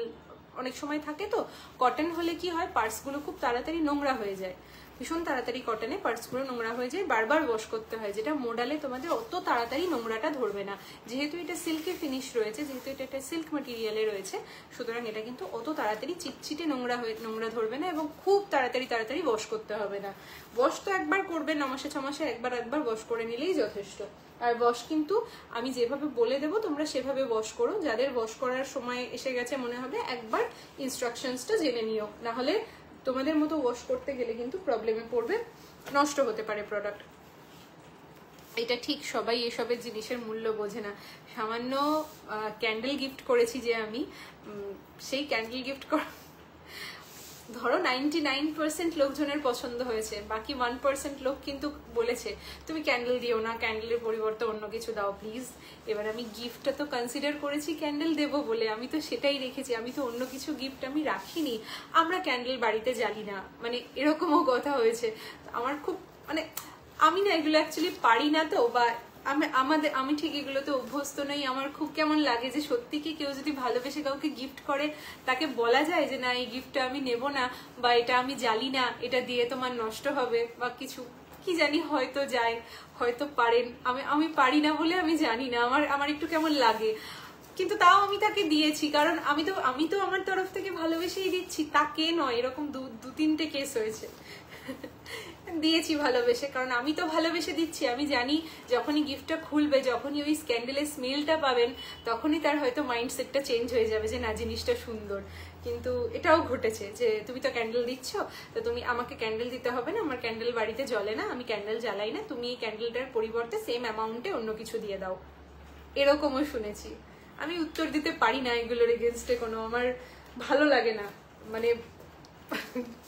অনেক সময় থাকে। তো কটন হলে কি হয়, পার্সগুলো খুব তাড়াতাড়ি নোংরা হয়ে যায়, ভীষণ তাড়াতাড়ি কটনে পার্সগুলো নোংরা হয়ে যায়, বারবার ওয়াশ করতে হয়, যেটা মোডালে তোমাদের অত তাড়াতাড়ি নোংরাটা ধরবে না। যেহেতু এটা সিল্কে ফিনিশ রয়েছে, যেহেতু এটা একটা সিল্ক মেটেরিয়ালে রয়েছে, সুতরাং এটা কিন্তু অত তাড়াতাড়ি চিটচিটে নোংরা ধরবে না, এবং খুব তাড়াতাড়ি ওয়াশ করতে হবে না। ওয়াশ তো একবার করবে, 9 মাসে 6 মাসে একবার ওয়াশ করে নিলেই যথেষ্ট। আর ওয়াশ কিন্তু আমি যেভাবে বলে দেবো তোমরা সেভাবে ওয়াশ করো। যাদের ওয়াশ করার সময় এসে গেছে মনে হবে, একবার ইনস্ট্রাকশনসটা জেনে নিও, না হলে তোমাদের মতো ওয়াশ করতে গেলে কিন্তু প্রবলেমে পড়বে, নষ্ট হতে পারে প্রোডাক্ট। এটা ঠিক, সবাই এসবের জিনিসের মূল্য বোঝে না। সামান্য ক্যান্ডেল গিফট করেছি যে আমি, সেই ক্যান্ডেল গিফট ধরো 99% লোকজনের পছন্দ হয়েছে, বাকি 1% লোক কিন্তু বলেছে তুমি ক্যান্ডেল দিও না, ক্যান্ডেলের পরিবর্তে অন্য কিছু দাও প্লিজ। এবার আমি গিফটটা তো কনসিডার করেছি ক্যান্ডেল দেবো বলে, আমি তো সেটাই রেখেছি, আমি তো অন্য কিছু গিফট আমি রাখিনি। আমরা ক্যান্ডেল বাড়িতে জ্বালি না, মানে এরকমও কথা হয়েছে। আমার খুব মানে আমি না এগুলো অ্যাকচুয়ালি পারি না, তো বা আমি ঠিক এগুলোতে অভ্যস্ত নই। আমার খুব কেমন লাগে যে সত্যি কি কেউ যদি ভালোবেসে কাউকে গিফট করে, তাকে বলা যায় যে না এই গিফটটা আমি নেব না, বা এটা আমি জ্বালি না, এটা দিয়ে তোমার নষ্ট হবে বা কিছু, কি জানি, হয়তো যায়, হয়তো পারেন। আমি পারি না বলে আমি জানি না, আমার একটু কেমন লাগে। কিন্তু তাও আমি তাকে দিয়েছি, কারণ আমি তো আমার তরফ থেকে ভালোবেসেই দিচ্ছি, তাকে নয়। এরকম 2-3টে কেস হয়েছে। দিয়েছি ভালোবেসে, কারণ আমি তো ভালোবেসে দিচ্ছি। আমি জানি যখনই গিফটটা খুলবে, যখনই ওই ক্যান্ডেলের স্মেলটা পাবেন, তখনই তার হয়তো মাইন্ডসেটটা চেঞ্জ হয়ে যাবে যে না, জিনিসটা সুন্দর। কিন্তু এটাও ঘটেছে যে তুমি তো ক্যান্ডেল দিচ্ছ, তো তুমি আমাকে ক্যান্ডেল দিতে হবে না, আমার ক্যান্ডেল বাড়িতে জ্বলে না, আমি ক্যান্ডেল জ্বালাই না, তুমি এই ক্যান্ডেলটার পরিবর্তে সেম অ্যামাউন্টে অন্য কিছু দিয়ে দাও, এরকমও শুনেছি। আমি উত্তর দিতে পারি না এগুলোর এগেনস্টে কোনো, আমার ভালো লাগে না, মানে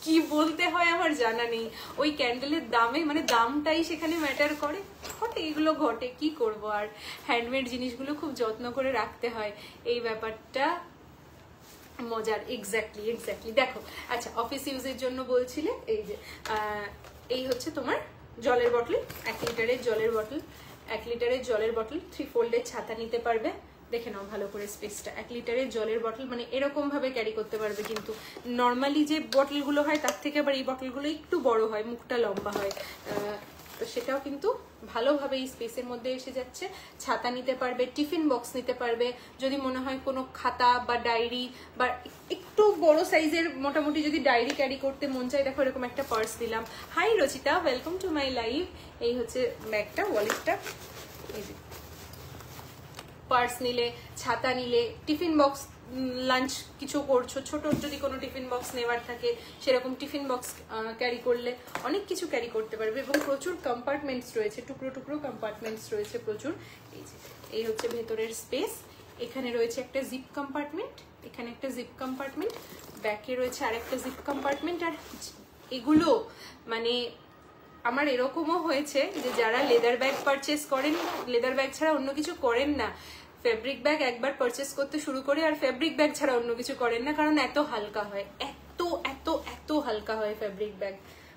কি বলতে হয় আমার জানা নেই। ওই ক্যান্ডেলের দামে, মানে দামটাই সেখানে ম্যাটার করে, ঘটে এগুলো ঘটে, কি করব। আর হ্যান্ডমেড জিনিসগুলো খুব যত্ন করে রাখতে হয়, এই ব্যাপারটা মজার। এক্স্যাক্টলি দেখো। আচ্ছা, অফিস ইউজের জন্য বলছিলে, এই যে এই হচ্ছে তোমার জলের বটল, 1 লিটারের জলের বটল, 1 লিটারের জলের বটল, 3 ফোল্ডের ছাতা নিতে পারবে। দেখে নাও ভালো করে স্পেসটা। 1 লিটারের জলের বটল মানে এরকম ভাবে ক্যারি করতে পারবে, কিন্তু নর্মালি যে বটলগুলো হয় তার থেকে আবার এই বটলগুলো একটু বড় হয়, মুখটা লম্বা হয়, তো সেটাও কিন্তু ভালোভাবে এই স্পেসের মধ্যে এসে যাচ্ছে। ছাতা নিতে পারবে, টিফিন বক্স নিতে পারবে, যদি মনে হয় কোনো খাতা বা ডায়েরি বা একটু বড় সাইজের মোটামুটি যদি ডায়েরি ক্যারি করতে মন চায়, দেখো এরকম একটা পার্স দিলাম। Hi Rachita, welcome to my live. এই হচ্ছে ব্যাগটা, ওয়ালেটটা, এই যে পার্স নিলে, ছাতা নিলে, টিফিন বক্স, লাঞ্চ কিছু করছো, ছোট যদি কোনো টিফিন বক্স নেওয়ার থাকে সেরকম টিফিন বক্স ক্যারি করলে অনেক কিছু ক্যারি করতে পারবে। এবং প্রচুর কম্পার্টমেন্টস রয়েছে, টুকরো টুকরো কম্পার্টমেন্টস রয়েছে প্রচুর। এই যে এই হচ্ছে ভেতরের স্পেস, এখানে রয়েছে একটা জিপ কম্পার্টমেন্ট, এখানে একটা জিপ কম্পার্টমেন্ট, ব্যাকে রয়েছে আর একটা জিপ কম্পার্টমেন্ট। আর এগুলো মানে আমার এরকমও হয়েছে যে যারা লেদার ব্যাগ পারচেস করেন, লেদার ব্যাগ ছাড়া অন্য কিছু করেন না, ফেব্রিক ব্যাগ একবার পারচেস করতে শুরু করে আর ফেব্রিক ব্যাগ ছাড়া অন্য কিছু করেন না, কারণ এত হালকা হয়, এত এত এত হালকা হয় ফেব্রিক ব্যাগ।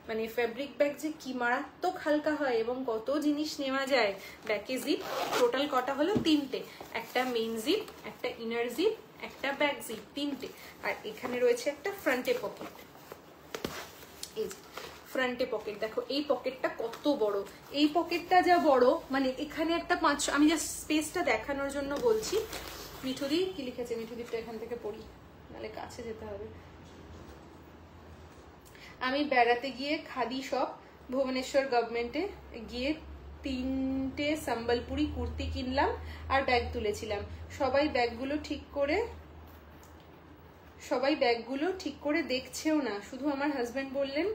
মানে ফেব্রিক ব্যাগ যে কি মারাত্মক হালকা হয় এবং কত জিনিস নেওয়া যায়। ব্যাকে জিপ টোটাল কটা হলো? 3টে, একটা মেইন জিপ, একটা ইনার জিপ, একটা ব্যাক জিপ, 3টে। আর এখানে রয়েছে একটা ফ্রন্টে পকেট, এই যে ফ্রন্টে পকেট। দেখো এই পকেটটা কত বড়, এই পকেটটা যা বড়, মানে এখানে একটা 5, আমি জাস্ট স্পেসটা দেখানোর জন্য বলছি। মিঠুদি কি লিখেছে, মিঠুদিটা এখান থেকে পড়ি, নাহলে কাছে যেতে হবে। আমি বেড়াতে গিয়ে খাদি শপ ভুবনেশ্বর গভর্নমেন্টে গিয়ে 3টে সম্বলপুরি কুর্তি কিনলাম আর ব্যাগ তুলেছিলাম। সবাই ব্যাগগুলো ঠিক করে দেখছেও না, শুধু আমার হাজবেন্ড বললেন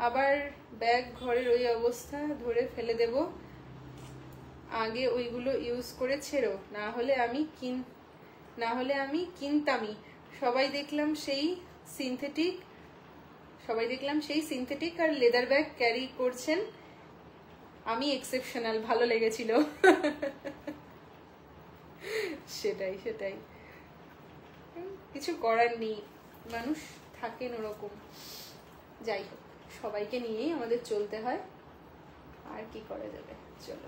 আবার ব্যাগ ঘরের ওই অবস্থা, ধরে ফেলে দেব, আগে ওইগুলো ইউজ করে ছেড়ো, না হলে আমি কিনতামই। সবাই দেখলাম সেই সিনথেটিক আর লেদার ব্যাগ ক্যারি করছেন, আমি এক্সেপশনাল, ভালো লেগেছিল। সেটাই কিছু করার নেই, মানুষ থাকেন ওরকম। যাই হোক, সবাইকে নিয়েই আমাদের চলতে হয়, আর কি করা যাবে। চলো,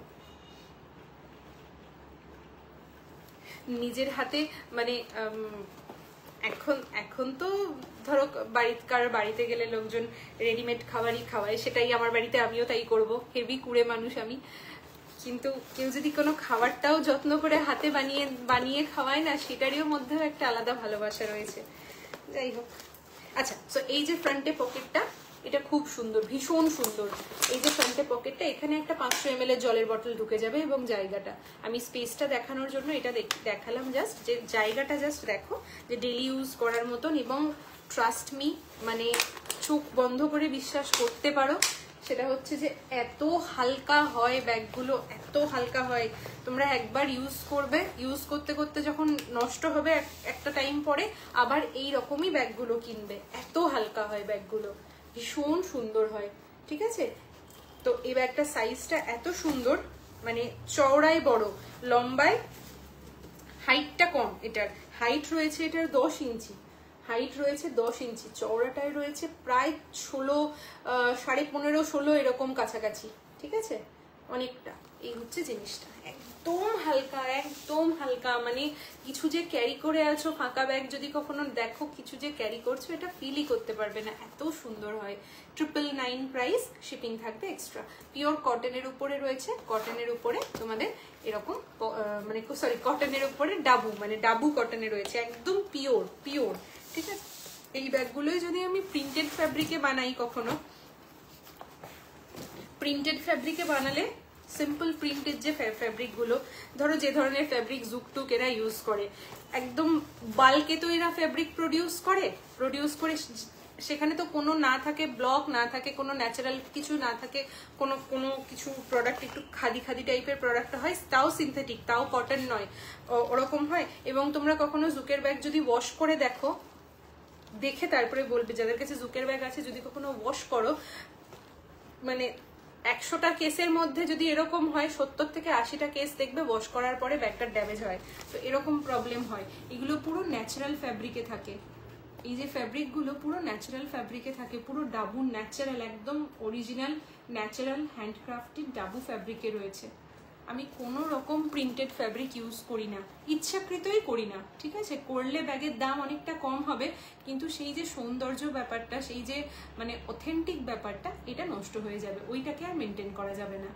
নিজের হাতে মানে এখন তো ধরো বাড়িতে গেলে লোকজন রেডিমেড খাবারই খাওয়ায়, সেটাই আমার বাড়িতে আমিও তাই করব, হেভি কুড়ে মানুষ আমি। কিন্তু কেউ যদি কোনো খাবারটাও যত্ন করে হাতে বানিয়ে খাওয়ায় না, সেটারও মধ্যেও একটা আলাদা ভালোবাসা রয়েছে। যাই হোক, আচ্ছা, তো এই যে ফ্রন্টে পকেটটা, এটা খুব সুন্দর, ভীষণ সুন্দর। এই যে ফ্রন্টে পকেটটা, এখানে একটা 500 ml এর জলের বটল ঢুকে যাবে। এবং জায়গাটা, আমি স্পেসটা দেখানোর জন্য এটা দেখালাম জাস্ট, যে জায়গাটা জাস্ট দেখো, যে ডেলি ইউজ করার মতন। এবং ট্রাস্ট মি, মানে চোখ বন্ধ করে বিশ্বাস করতে পারো, সেটা হচ্ছে যে এত হালকা হয় ব্যাগগুলো, এত হালকা হয়। তোমরা একবার ইউজ করবে, ইউজ করতে করতে যখন নষ্ট হবে একটা টাইম পরে, আবার এই রকমই ব্যাগগুলো কিনবে, এত হালকা হয় ব্যাগগুলো, ভীষণ সুন্দর হয়। ঠিক আছে, তো এই ব্যাগটার সাইজটা এত সুন্দর, মানে চওড়ায় বড়, লম্বায় হাইটটা কম। এটার হাইট রয়েছে, এটার 10 ইঞ্চি হাইট রয়েছে, 10 ইঞ্চি, চওড়াটায় রয়েছে প্রায় 15.5-16 এরকম কাছাকাছি। ঠিক আছে, অনেকটা। এই হচ্ছে জিনিসটা, একদম হালকা, মানে কিছু যে ক্যারি করে আছো, ফাঁকা ব্যাগ যদি কখনো দেখো কিছু যে ক্যারি করছো, এটা ফিলই করতে পারবে না, এত সুন্দর হয়। 999 প্রাইস, শিপিং থাকবে এক্সট্রা। পিওর কটনের উপরে রয়েছে, কটনের উপরে তোমাদের এরকম মানে সরি, কটনের উপরে ডাবু, মানে ডাবু কটনে রয়েছে, একদম পিওর। ঠিক আছে, এই ব্যাগগুলোই যদি আমি প্রিন্টেড ফ্যাব্রিকে বানাই কখনো, প্রিন্টেড ফ্যাব্রিকে বানালে সিম্পল প্রিন্টেড যে ফ্যাব্রিকগুলো, ধরো যে ধরনের ফ্যাব্রিক জুকটুক এরা ইউজ করে, একদম বাল্কে তো এরা ফ্যাব্রিক প্রডিউস করে সেখানে তো কোনো না থাকে ব্লক, না থাকে কোনো ন্যাচারাল কিছু, না থাকে কোনো কিছু প্রোডাক্ট একটু খাদি খাদি টাইপের প্রোডাক্ট হয়, তাও সিনথেটিক, তাও কটন নয়, ওরকম হয়। এবং তোমরা কখনো জুকের ব্যাগ যদি ওয়াশ করে দেখো, দেখে তারপরে বলবে, যাদের কাছে জুকের ব্যাগ আছে যদি কখনো ওয়াশ করো, মানে 100টা কেসের মধ্যে যদি এরকম হয় 70 থেকে 80টা কেস দেখবে ওয়াশ করার পরে ব্যাগটার ড্যামেজ হয়। তো এরকম প্রবলেম হয়। এগুলো পুরো ন্যাচারাল ফ্যাব্রিকে থাকে, এই যে ফ্যাব্রিকগুলো পুরো ন্যাচারাল ফ্যাব্রিকে থাকে, পুরো ডাবু ন্যাচারাল, একদম অরিজিনাল ন্যাচারাল হ্যান্ডক্রাফটেড ডাবু ফ্যাব্রিকে রয়েছে। আমি কোনো রকম প্রিন্টেড ফ্যাব্রিক ইউজ করি না, ইচ্ছাকৃতই করি না, ঠিক আছে? করলে ব্যাগের দাম অনেকটা কম হবে, কিন্তু সেই যে সৌন্দর্য ব্যাপারটা, সেই যে মানে অথেন্টিক ব্যাপারটা, এটা নষ্ট হয়ে যাবে, ওইটাকে আর মেনটেন করা যাবে না,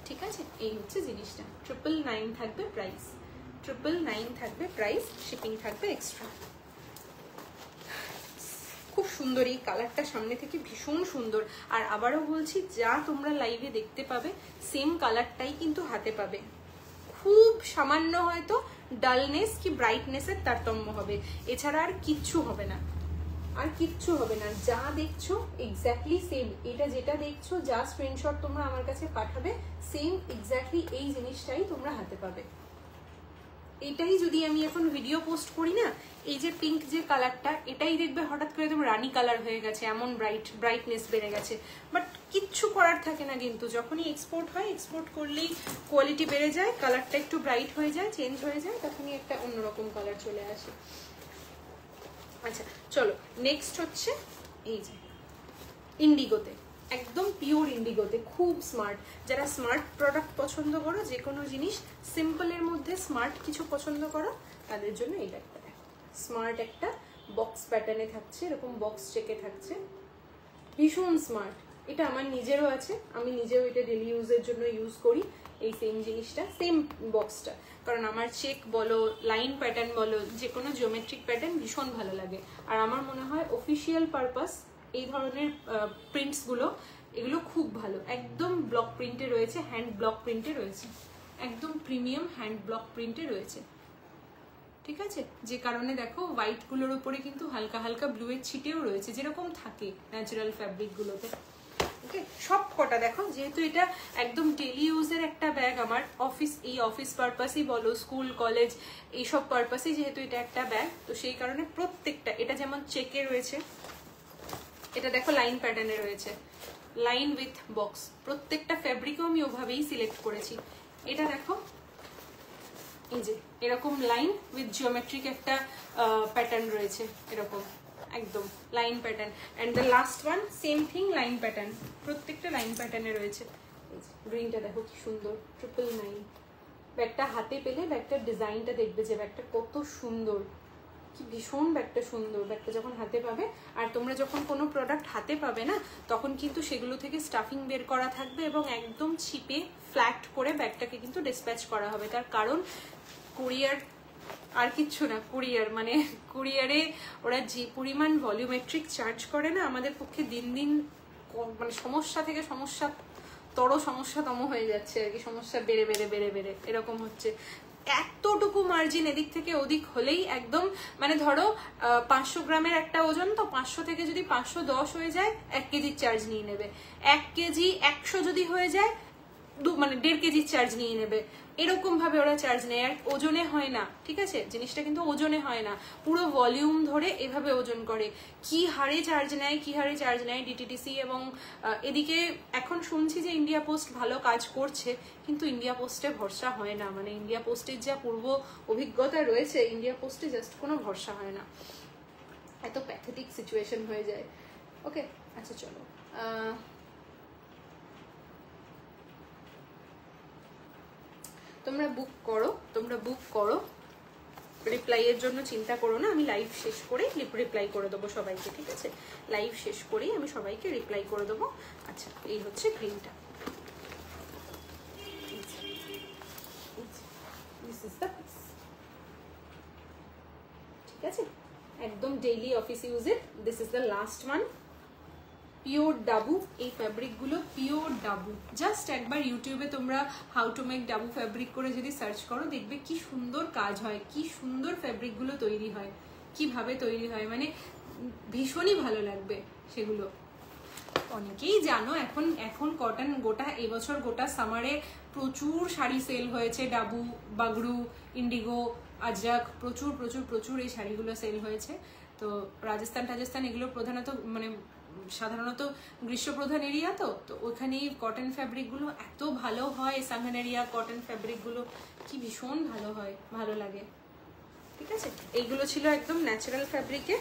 ঠিক আছে? এই হচ্ছে জিনিসটা। 999 থাকবে প্রাইস, 999 থাকবে প্রাইস, শিপিং থাকবে এক্সট্রা। খুব সুন্দর এই কালারটা, সামনে থেকে ভীষণ সুন্দর। আর আবারও বলছি, যা তোমরা লাইভে দেখতে পাবে সেম কালারটাই কিন্তু হাতে পাবে, খুব সামান্য হয়তো ডালনেস কি ব্রাইটনেসের তারতম্য হবে, এছাড়া আর কিচ্ছু হবে না, আর কিচ্ছু হবে না। যা দেখছো এক্স্যাক্টলি সেম, এটা যেটা দেখছো, যা স্ক্রিনশট তোমরা আমার কাছে পাঠাবে সেম এক্স্যাক্টলি এই জিনিসটাই তোমরা হাতে পাবে। এটাই যদি আমি এখন ভিডিও পোস্ট করি না, এই যে পিঙ্ক যে কালারটা, এটাই দেখবে হঠাৎ করে একদম রানী কালার হয়ে গেছে, এমন ব্রাইটনেস বেড়ে গেছে, বাট কিচ্ছু করার থাকে না। কিন্তু যখনই এক্সপোর্ট হয়, এক্সপোর্ট করলেই কোয়ালিটি বেড়ে যায়, কালারটা একটু ব্রাইট হয়ে যায়, চেঞ্জ হয়ে যায়, তখনই একটা অন্যরকম কালার চলে আসে। আচ্ছা চলো, নেক্সট হচ্ছে এই যে ইন্ডিগোতে, একদম পিওর ইন্ডিগোতে, খুব স্মার্ট। যারা স্মার্ট প্রোডাক্ট পছন্দ করো, যে কোনো জিনিস সিম্পলের মধ্যে স্মার্ট কিছু পছন্দ করো, তাদের জন্য এই ব্যাগটা স্মার্ট, একটা বক্স প্যাটার্নে থাকছে, এরকম বক্স চেকে থাকছে, ভীষণ স্মার্ট। এটা আমার নিজেরও আছে, আমি নিজেও এটা ডেলি ইউজের জন্য ইউজ করি, এই সেম জিনিসটা, সেম বক্সটা, কারণ আমার চেক বলো, লাইন প্যাটার্ন বলো, যে কোনো জিওমেট্রিক প্যাটার্ন ভীষণ ভালো লাগে। আর আমার মনে হয় অফিসিয়াল পারপাস এই ধরনের প্রিন্টসগুলো, এগুলো খুব ভালো, একদম ব্লক প্রিন্টে রয়েছে, হ্যান্ড ব্লক প্রিন্টে রয়েছে, একদম প্রিমিয়াম হ্যান্ড ব্লক প্রিন্টে রয়েছে, ঠিক আছে? যে কারণে দেখো হোয়াইট গুলোর উপরে কিন্তু হালকা হালকা ব্লু এর ছিটেও রয়েছে, যেরকম থাকে ন্যাচারাল ফ্যাব্রিক গুলোতে। ওকে, সব কটা দেখো, যেহেতু এটা একদম ডেলি ইউজের একটা ব্যাগ, আমার অফিস পারপাসই বলো, স্কুল কলেজ এইসব পারপাসই যেহেতু এটা একটা ব্যাগ, তো সেই কারণে প্রত্যেকটা, এটা যেমন চেকে রয়েছে, এটা দেখো লাইন প্যাটার্নে রয়েছে, লাইন উইথ বক্স, প্রত্যেকটা ফ্যাব্রিকও আমি ওভাবেই সিলেক্ট করেছি। এটা দেখো এই যে এরকম লাইন উইথ জিওমেট্রিক একটা প্যাটার্ন রয়েছে, এরকম একদম line pattern, and the last one same thing, line pattern, প্রত্যেকটা লাইন প্যাটার্নে রয়েছে। গ্রিনটা দেখো কি সুন্দর, 999। ব্যাগটা হাতে পেলে ব্যাগটার ডিজাইনটা দেখবে যে ব্যাগটা কত সুন্দর, কি ভীষণ ব্যাগটা সুন্দর। ব্যাগটা যখন হাতে পাবে, আর তোমরা যখন কোনো প্রোডাক্ট হাতে পাবে না, তখন কিন্তু সেগুলো থেকে স্টাফিং বের করা থাকবে এবং একদম চিপে ফ্ল্যাট করে ব্যাগটাকে কিন্তু ডিসপ্যাচ করা হবে। তার কারণ কুরিয়ার আর কিচ্ছু না, কুরিয়ার মানে কুরিয়ারে ওরা যে পরিমাণ ভলিউমেট্রিক চার্জ করে না, আমাদের পক্ষে দিন দিন মানে সমস্যা থেকে সমস্যাতম হয়ে যাচ্ছে আর কি, সমস্যা বেড়ে বেড়ে বেড়ে বেড়ে এরকম হচ্ছে। এতটুকু মার্জিন এদিক থেকে ওদিক হলেই একদম, মানে ধরো 500 গ্রামের একটা ওজন, তো 500 থেকে যদি 510 হয়ে যায় 1 কেজির চার্জ নিয়ে নেবে, 1 কেজি 100 যদি হয়ে যায় মানে 1.5 কেজির চার্জ নিয়ে নেবে, এরকম ভাবে ওরা চার্জ নেয়। আর ওজনে হয় না, ঠিক আছে? জিনিসটা কিন্তু ওজনে হয় না, পুরো ভলিউম ধরে এভাবে ওজন করে। কি হারে চার্জ নেয় ডিটিডিসি। এবং এদিকে এখন শুনছি যে ইন্ডিয়া পোস্ট ভালো কাজ করছে, কিন্তু ইন্ডিয়া পোস্টে ভরসা হয় না, মানে ইন্ডিয়া পোস্টের যা পূর্ব অভিজ্ঞতা রয়েছে, ইন্ডিয়া পোস্টে জাস্ট কোনো ভরসা হয় না, এত প্যাথেটিক সিচুয়েশন হয়ে যায়। ওকে, আচ্ছা চলো, তোমরা বুক করো, রিপ্লাইয়ের জন্য চিন্তা করো না, আমি লাইভ শেষ করেই রিপ্লাই করে দেবো সবাইকে, ঠিক আছে? লাইভ শেষ করেই আমি সবাইকে রিপ্লাই করে দেবো। আচ্ছা, এই হচ্ছে গ্রিনটা, ঠিক আছে? একদম ডেইলি অফিস ইউজের, this is the last one. Pure dabu. এই ফ্যাব্রিকগুলো পিওর ডাবু। জাস্ট একবার ইউটিউবে তোমরা how to make dabu fabric করে যদি সার্চ করো, দেখবে কি সুন্দর কাজ হয়, কি সুন্দর ফ্যাব্রিকগুলো তৈরি হয়, কিভাবে তৈরি হয়, মানে ভীষণই ভালো লাগবে সেগুলো। অনেকেই জানো এখন এখন কটন গোটা এবছর গোটা সামারে প্রচুর শাড়ি সেল হয়েছে, ডাবু, বাগড়ু, ইন্ডিগো, আজরাক, প্রচুর প্রচুর প্রচুর এই শাড়িগুলো সেল হয়েছে। তো রাজস্থান এগুলো প্রধানত মানে সাধারণত গ্রীষ্মপ্রধান এরিয়া, তো ওখানে কটন ফ্যাব্রিকগুলো এত ভালো হয়। সাংহান এরিয়া কটন ফ্যাব্রিকগুলো কি ভীষণ ভালো হয়, ভালো লাগে। ঠিক আছে, এইগুলো ছিল একদম ন্যাচারাল ফ্যাব্রিকে।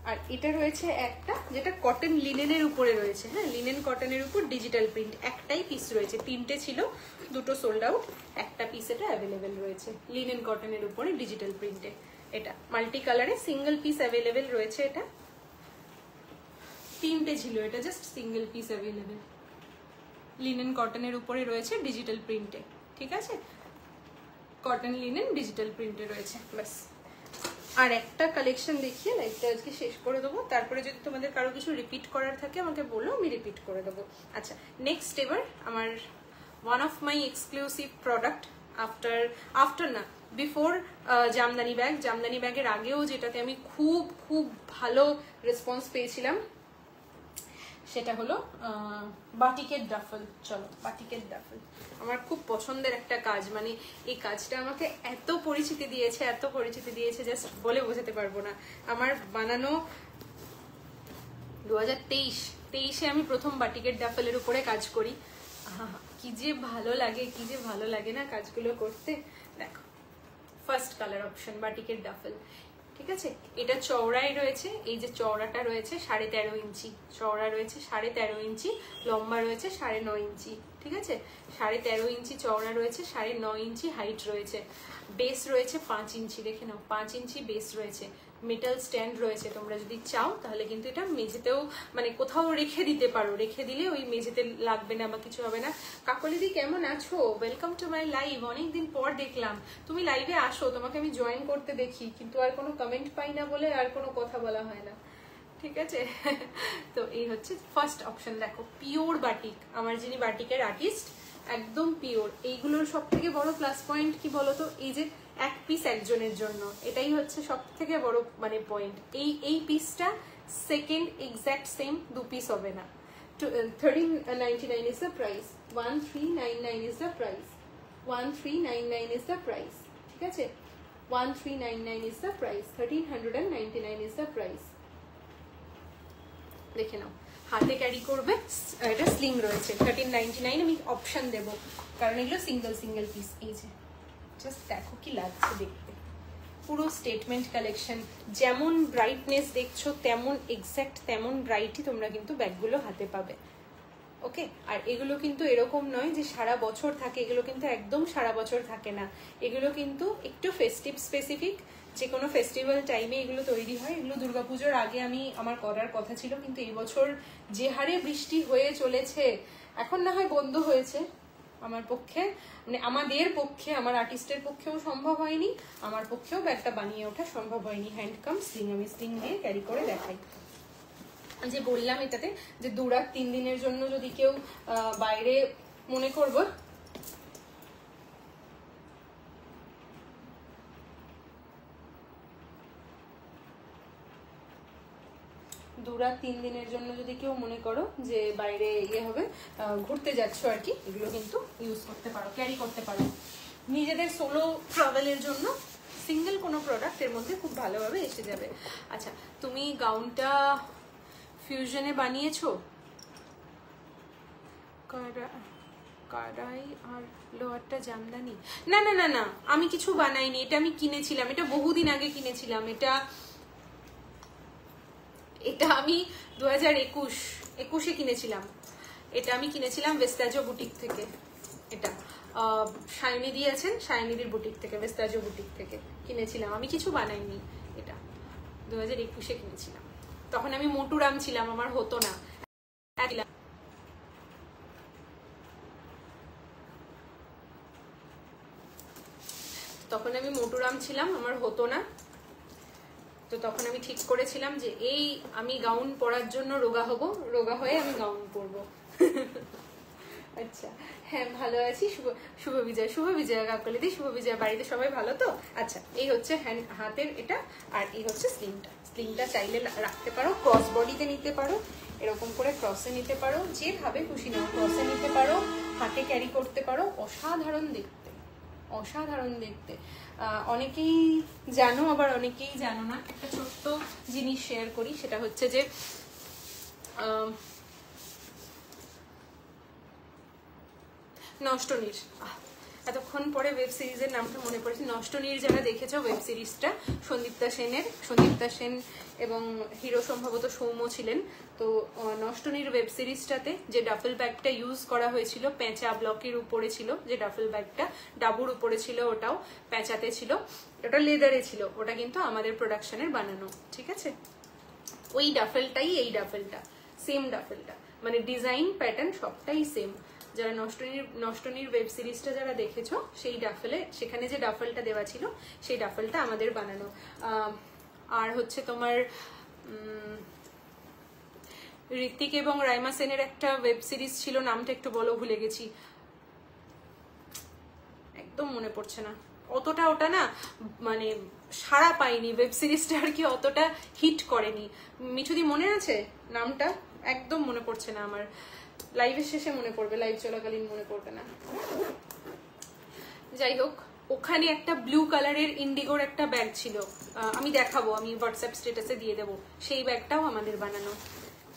আর এটা রয়েছে একটা, যেটা কটন লিনেনের উপরে রয়েছে। হ্যাঁ, লিনেন কটনের উপর ডিজিটাল প্রিন্ট। একটাই পিস রয়েছে, 3টে ছিল, 2টো সোল্ড আউট, একটা পিস এটা অ্যাভেলেবেল রয়েছে লিনেন কটনের উপরে ডিজিটাল প্রিন্টে। এটা মাল্টি কালারে সিঙ্গেল পিস অ্যাভেলেবেল রয়েছে। এটা 3টে ছিল, এটা just single piece available. Linen কটনের উপরে রয়েছে ডিজিটাল প্রিন্টে। ঠিক আছে, কটন লিনেন ডিজিটাল প্রিন্টে রয়েছে। ব্যাস, আর একটা কালেকশন দেখিয়ে লাইভটা আজকে শেষ করে দেবো। তারপরে যদি তোমাদের কারো কিছু রিপিট করার থাকে আমাকে বলো, আমি রিপিট করে দেবো। আচ্ছা, নেক্সট এবার আমার one of my exclusive product after না বিফোর জামদানি ব্যাগ। জামদানি ব্যাগের আগেও যেটাতে আমি খুব খুব ভালো রেসপন্স পেয়েছিলাম সেটা হলো বাটিকের ডাফল। চলো, বাটিকের ডাফল আমার খুব পছন্দের একটা কাজ। মানে এই কাজটা আমাকে এত পরিচিতি দিয়েছে জাস্ট বলে বোঝাতে পারবো না। আমার বানানো 2023-এ আমি প্রথম বাটিকের ডাফলের উপরে কাজ করি। কি যে ভালো লাগে না কাজগুলো করতে। দেখো, ফার্স্ট কালার অপশন বাটিকের ডাফল। ঠিক আছে, এটা চওড়াই রয়েছে, এই যে চওড়াটা রয়েছে 13.5 ইঞ্চি, চওড়া রয়েছে 13.5 ইঞ্চি, লম্বা রয়েছে 9.5 ইঞ্চি। ঠিক আছে, 13.5 ইঞ্চি চওড়া রয়েছে, 9.5 ইঞ্চি হাইট রয়েছে, বেস রয়েছে 5 ইঞ্চি। দেখে নাও, 5 ইঞ্চি বেস রয়েছে। মেটাল স্ট্যান্ড রয়েছে, তোমরা যদি চাও তাহলে কিন্তু এটা মেঝেতেও মানে কোথাও রেখে দিতে পারো, রেখে দিলে ওই মেঝেতে লাগবে না বা কিছু হবে না। কাকলিদি কেমন আছো? Welcome to my live. অনেকদিন পর দেখলাম তুমি লাইভে আসো, তোমাকে আমি জয়েন করতে দেখি, কিন্তু আর কোনো কমেন্ট পাই না বলে আর কোনো কথা বলা হয় না। ঠিক আছে, তো এই হচ্ছে ফার্স্ট অপশন। দেখো, পিওর বাটিক। আমার যিনি বাটিকের আর্টিস্ট, একদম পিওর। এইগুলোর সব থেকে বড় প্লাস পয়েন্ট কি বলতো, এই যে এক পিস একজনের জন্য, এটাই হচ্ছে সব থেকে বড় মানে পয়েন্ট। এই পিসটা সেকেন্ড এক্স্যাক্ট সেম 2 পিস হবে না। 1399 is the price, 1399 is the price, 1399 is the price। ঠিক আছে, 1399 is the price, 1399 is the price। দেখে নাও, হাতে ক্যারি করবে, এটা স্লিং রয়েছে। 1399 আমি অপশন দেব, কারণ এগুলো সিঙ্গেল পিস। এই যে জাস্ট দেখো কি লাগছে দেখতে, পুরো স্টেটমেন্ট কালেকশন। যেমন ব্রাইটনেস দেখছো তেমন এক্স্যাক্ট তেমন ব্রাইটই তোমরা কিন্তু ব্যাগগুলো হাতে পাবে। ওকে, আর এগুলো কিন্তু এরকম নয় যে সারা বছর থাকে, এগুলো কিন্তু একদম সারা বছর থাকে না। এগুলো কিন্তু একটু ফেস্টিভ স্পেসিফিক, যে কোনো ফেস্টিভ্যাল টাইমে এগুলো তৈরি হয়। এগুলো দুর্গাপুজোর আগে আমার করার কথা ছিল, কিন্তু এই বছর যে হারে বৃষ্টি হয়ে চলেছে, এখন না হয় বন্ধ হয়েছে, আমার পক্ষে মানে আমাদের পক্ষে, আমার আর্টিস্টের পক্ষেও সম্ভব হয়নি, আমার পক্ষেও ব্যাগটা বানিয়ে ওঠা সম্ভব হয়নি। হ্যান্ডকাম স্লিং, আমি স্লিং দিয়ে ক্যারি করে দেখাই। যে বললাম এটাতে যে 2-3 দিনের জন্য যদি কেউ বাইরে মনে করবো, 2-3 দিনের জন্য যদি কেউ মনে করো যে বাইরে হবে, ঘুরতে যাচ্ছ আর কি, এগুলো কিন্তু ইউজ করতে পারো, ক্যারি করতে পারো। নিজেদের সোলো ট্রাভেলের জন্য সিঙ্গেল কোনো প্রোডাক্ট এর মধ্যে খুব ভালোভাবে এসে যাবে। আচ্ছা, তুমি গাউনটা ফিউশনে বানিয়েছো? কারাই আর লোয়ারটা জামদানি? না না না না, আমি কিছু বানাইনি, এটা আমি কিনেছিলাম, এটা বহুদিন আগে কিনেছিলাম। এটা আমি 2021-এ কিনেছিলাম। এটা আমি কিনেছিলাম ভেস্তাজো বুটিক থেকে। এটা সায়নী দি আছেন, সায়নীদির বুটিক থেকে, ভেস্তাজো বুটিক থেকে কিনেছিলাম। আমি কিছু বানাইনি, এটা 2021-এ কিনেছিলাম। তখন আমি মোটুরাম ছিলাম, আমার হতো না। তখন আমি মোটুরাম ছিলাম, আমার হতো না। তো তখন আমি ঠিক করেছিলাম যে এই আমি গাউন পরার জন্য রোগা হব, রোগা হয়ে আমি গাউন পরবো। আচ্ছা হ্যাঁ ভালো আছি। শুভ বিজয়, শুভ বিজয় কাকলিদি, শুভ বিজয়। বাড়িতে সবাই ভালো তো? আচ্ছা এই হচ্ছে হাতের এটা, আর এই হচ্ছে স্লিংটা। স্লিংটা চাইলে রাখতে পারো, ক্রস বডিতে নিতে পারো, এরকম করে ক্রসে নিতে পারো, যেভাবে খুশি নাও, ক্রসে নিতে পারো, হাতে ক্যারি করতে পারো। অসাধারণ দেখতে, অসাধারণ দেখতে। অনেকেই জানো আবার অনেকেই জানো না। একটা ছোট্ট জিনিস শেয়ার করি, সেটা হচ্ছে যে নষ্টনীর, এতক্ষণ পরে ওয়েব সিরিজের নামটা মনে পড়েছে। নষ্টনীর যারা দেখেছো ওয়েব সিরিজটা, সন্দীপ্তা সেন এবং হিরো সম্ভবত সৌম্য ছিলেন। তো নষ্টনীর ওয়েব সিরিজটাতে যে ডাফেল ব্যাগটা ইউজ করা হয়েছিল, পেঁচা ব্লকের উপরে ছিল যে ডাফেল ব্যাগটা, ডাবুর উপরে ছিল, ওটাও পেঁচাতে ছিল, ওটা লেদারে ছিল, ওটা কিন্তু আমাদের প্রোডাকশনের বানানো। ঠিক আছে, ওই ডাফেলটাই এই ডাফেলটা, সেম ডাফেলটা, মানে ডিজাইন প্যাটার্ন সবটাই সেম। যারা নষ্টনীর ওয়েব সিরিজটা যারা দেখেছো, সেই ডাফেলে, সেখানে যে ডাফেলটা দেওয়া ছিল সেই ডাফেলটা আমাদের বানানো। আর হচ্ছে তোমার ঋত্বিক এবং রাইমা সেনের একটা ওয়েব সিরিজ ছিল, নামটা একটু বলো, ভুলে গেছি, একদম মনে পড়ছে না। অতটা ওটা না মানে সাড়া পায়নি ওয়েব সিরিজটা, আর কি অতটা হিট করেনি। মিঠুদি মনে আছে নামটা? একদম মনে পড়ছে না আমার। লাইভের শেষে মনে পড়বে, লাইভ চলাকালীন মনে পড়বে না। যাই হোক, ওখানে একটা ব্লু কালারের ইন্ডিগোর একটা ব্যাগ ছিল, আমি দেখাবো, আমি হোয়াটসঅ্যাপ স্ট্যাটাসে দিয়ে দেবো। সেই ব্যাগটাও আমাদের বানানো।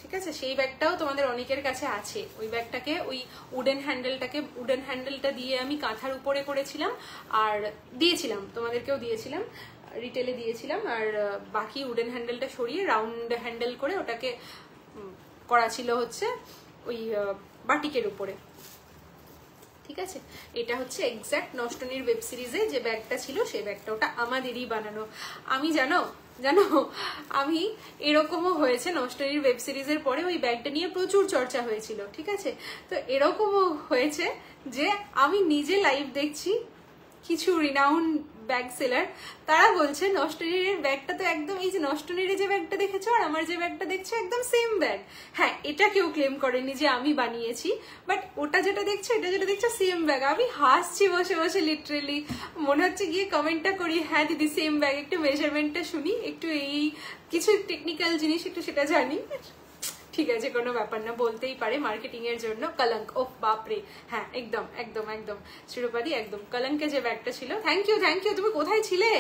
ঠিক আছে, সেই ব্যাগটাও তোমাদের অনেকের কাছে আছে। ওই ব্যাগটাকে, ওই উডেন হ্যান্ডেলটা দিয়ে আমি কাঁথার উপরে করেছিলাম, আর দিয়েছিলাম, তোমাদেরকেও দিয়েছিলাম, রিটেলে দিয়েছিলাম। আর বাকি উডেন হ্যান্ডেলটা সরিয়ে রাউন্ড হ্যান্ডেল করে ওটাকে করা ছিল হচ্ছে ওই বাটিকের উপরে। ঠিক আছে, এটা হচ্ছে এক্স্যাক্ট নষ্টনীর ওয়েব সিরিজে যে ব্যাগটা ছিল সেই ব্যাগটা, ওটা আমাদেরই বানানো। আমি জানো আমি এরকমও হয়েছে, নষ্টনীর ওয়েব সিরিজের পরে ওই ব্যাগটা নিয়ে প্রচুর চর্চা হয়েছিল। ঠিক আছে, তো এরকমও হয়েছে যে আমি নিজে লাইভ দেখছি, কিছু রিনাউন ব্যাগ সেলার তারা বলছে নষ্টনীরের ব্যাগটা তো একদম, এই যে নষ্টনীরে যে ব্যাগটা দেখেছো আর আমার যে ব্যাগটা দেখছো একদম সেম ব্যাগ। হ্যাঁ, এটা কেউ ক্লেম করেনি যে আমি বানিয়েছি, বাট ওটা যেটা দেখছো এটা যেটা দেখছো সেম ব্যাগ। আমি হাসছি বসে বসে, লিটারেলি মনে হচ্ছে গিয়ে কমেন্টটা করি, হ্যাঁ দিদি সেম ব্যাগ, একটু মেজারমেন্টটা শুনি, একটু এই কিছু টেকনিক্যাল জিনিস একটু সেটা জানি। ঠিক আছে, কোনো ব্যাপার না, বলতেই পারে মার্কেটিং এর জন্য। কলঙ্ক, ও বাপরে, হ্যাঁ একদম একদম একদম শিরোপাদি, একদম কলঙ্কে যে ব্যাগটা ছিল। থ্যাংক ইউ, তুমি কোথায় ছিলে?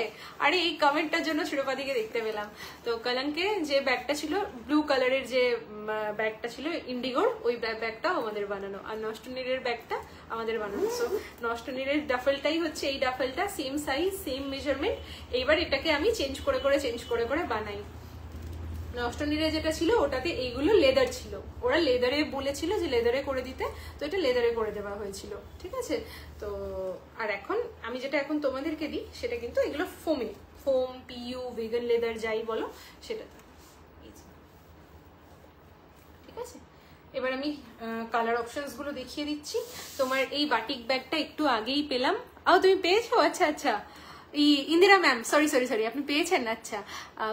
আরে এই কমেন্টটার জন্য শিরোপাদিকে দেখতে পেলাম। তো কলঙ্কে যে ব্যাগটা ছিল, ব্লু কালারের যে ব্যাগটা ছিল ইন্ডিগোর, ওই ব্যাগটাও আমাদের বানানো। আর নষ্টনীরের ব্যাগটা আমাদের বানানো। সো নষ্টনীরের ডাফেলটাই হচ্ছে এই ডাফেলটা, সেম সাইজ, সেম মেজারমেন্ট। এইবার এটাকে আমি চেঞ্জ করে বানাই। নষ্টনীরে যেটা ছিল ওটাতে এইগুলো লেদার ছিল, ওরা লেদারে বলেছিল যে লেদারে করে দিতে, তো এটা লেদারে করে দেওয়া হয়েছিল। ঠিক আছে, তো আর এখন আমি যেটা এখন তোমাদেরকে দিই সেটা কিন্তু এগুলো ফোমে, ফোম, পিইউ, ভেগান লেদার যাই বলো সেটা। ঠিক আছে, এবার আমি কালার অপশনস গুলো দেখিয়ে দিচ্ছি। তোমার এই বাটিক ব্যাগটা একটু আগেই পেলাম। তুমি পেয়েছো? আচ্ছা আচ্ছা, ইন্দিরা ম্যাম, সরি, আপনি পেয়েছেন? আচ্ছা,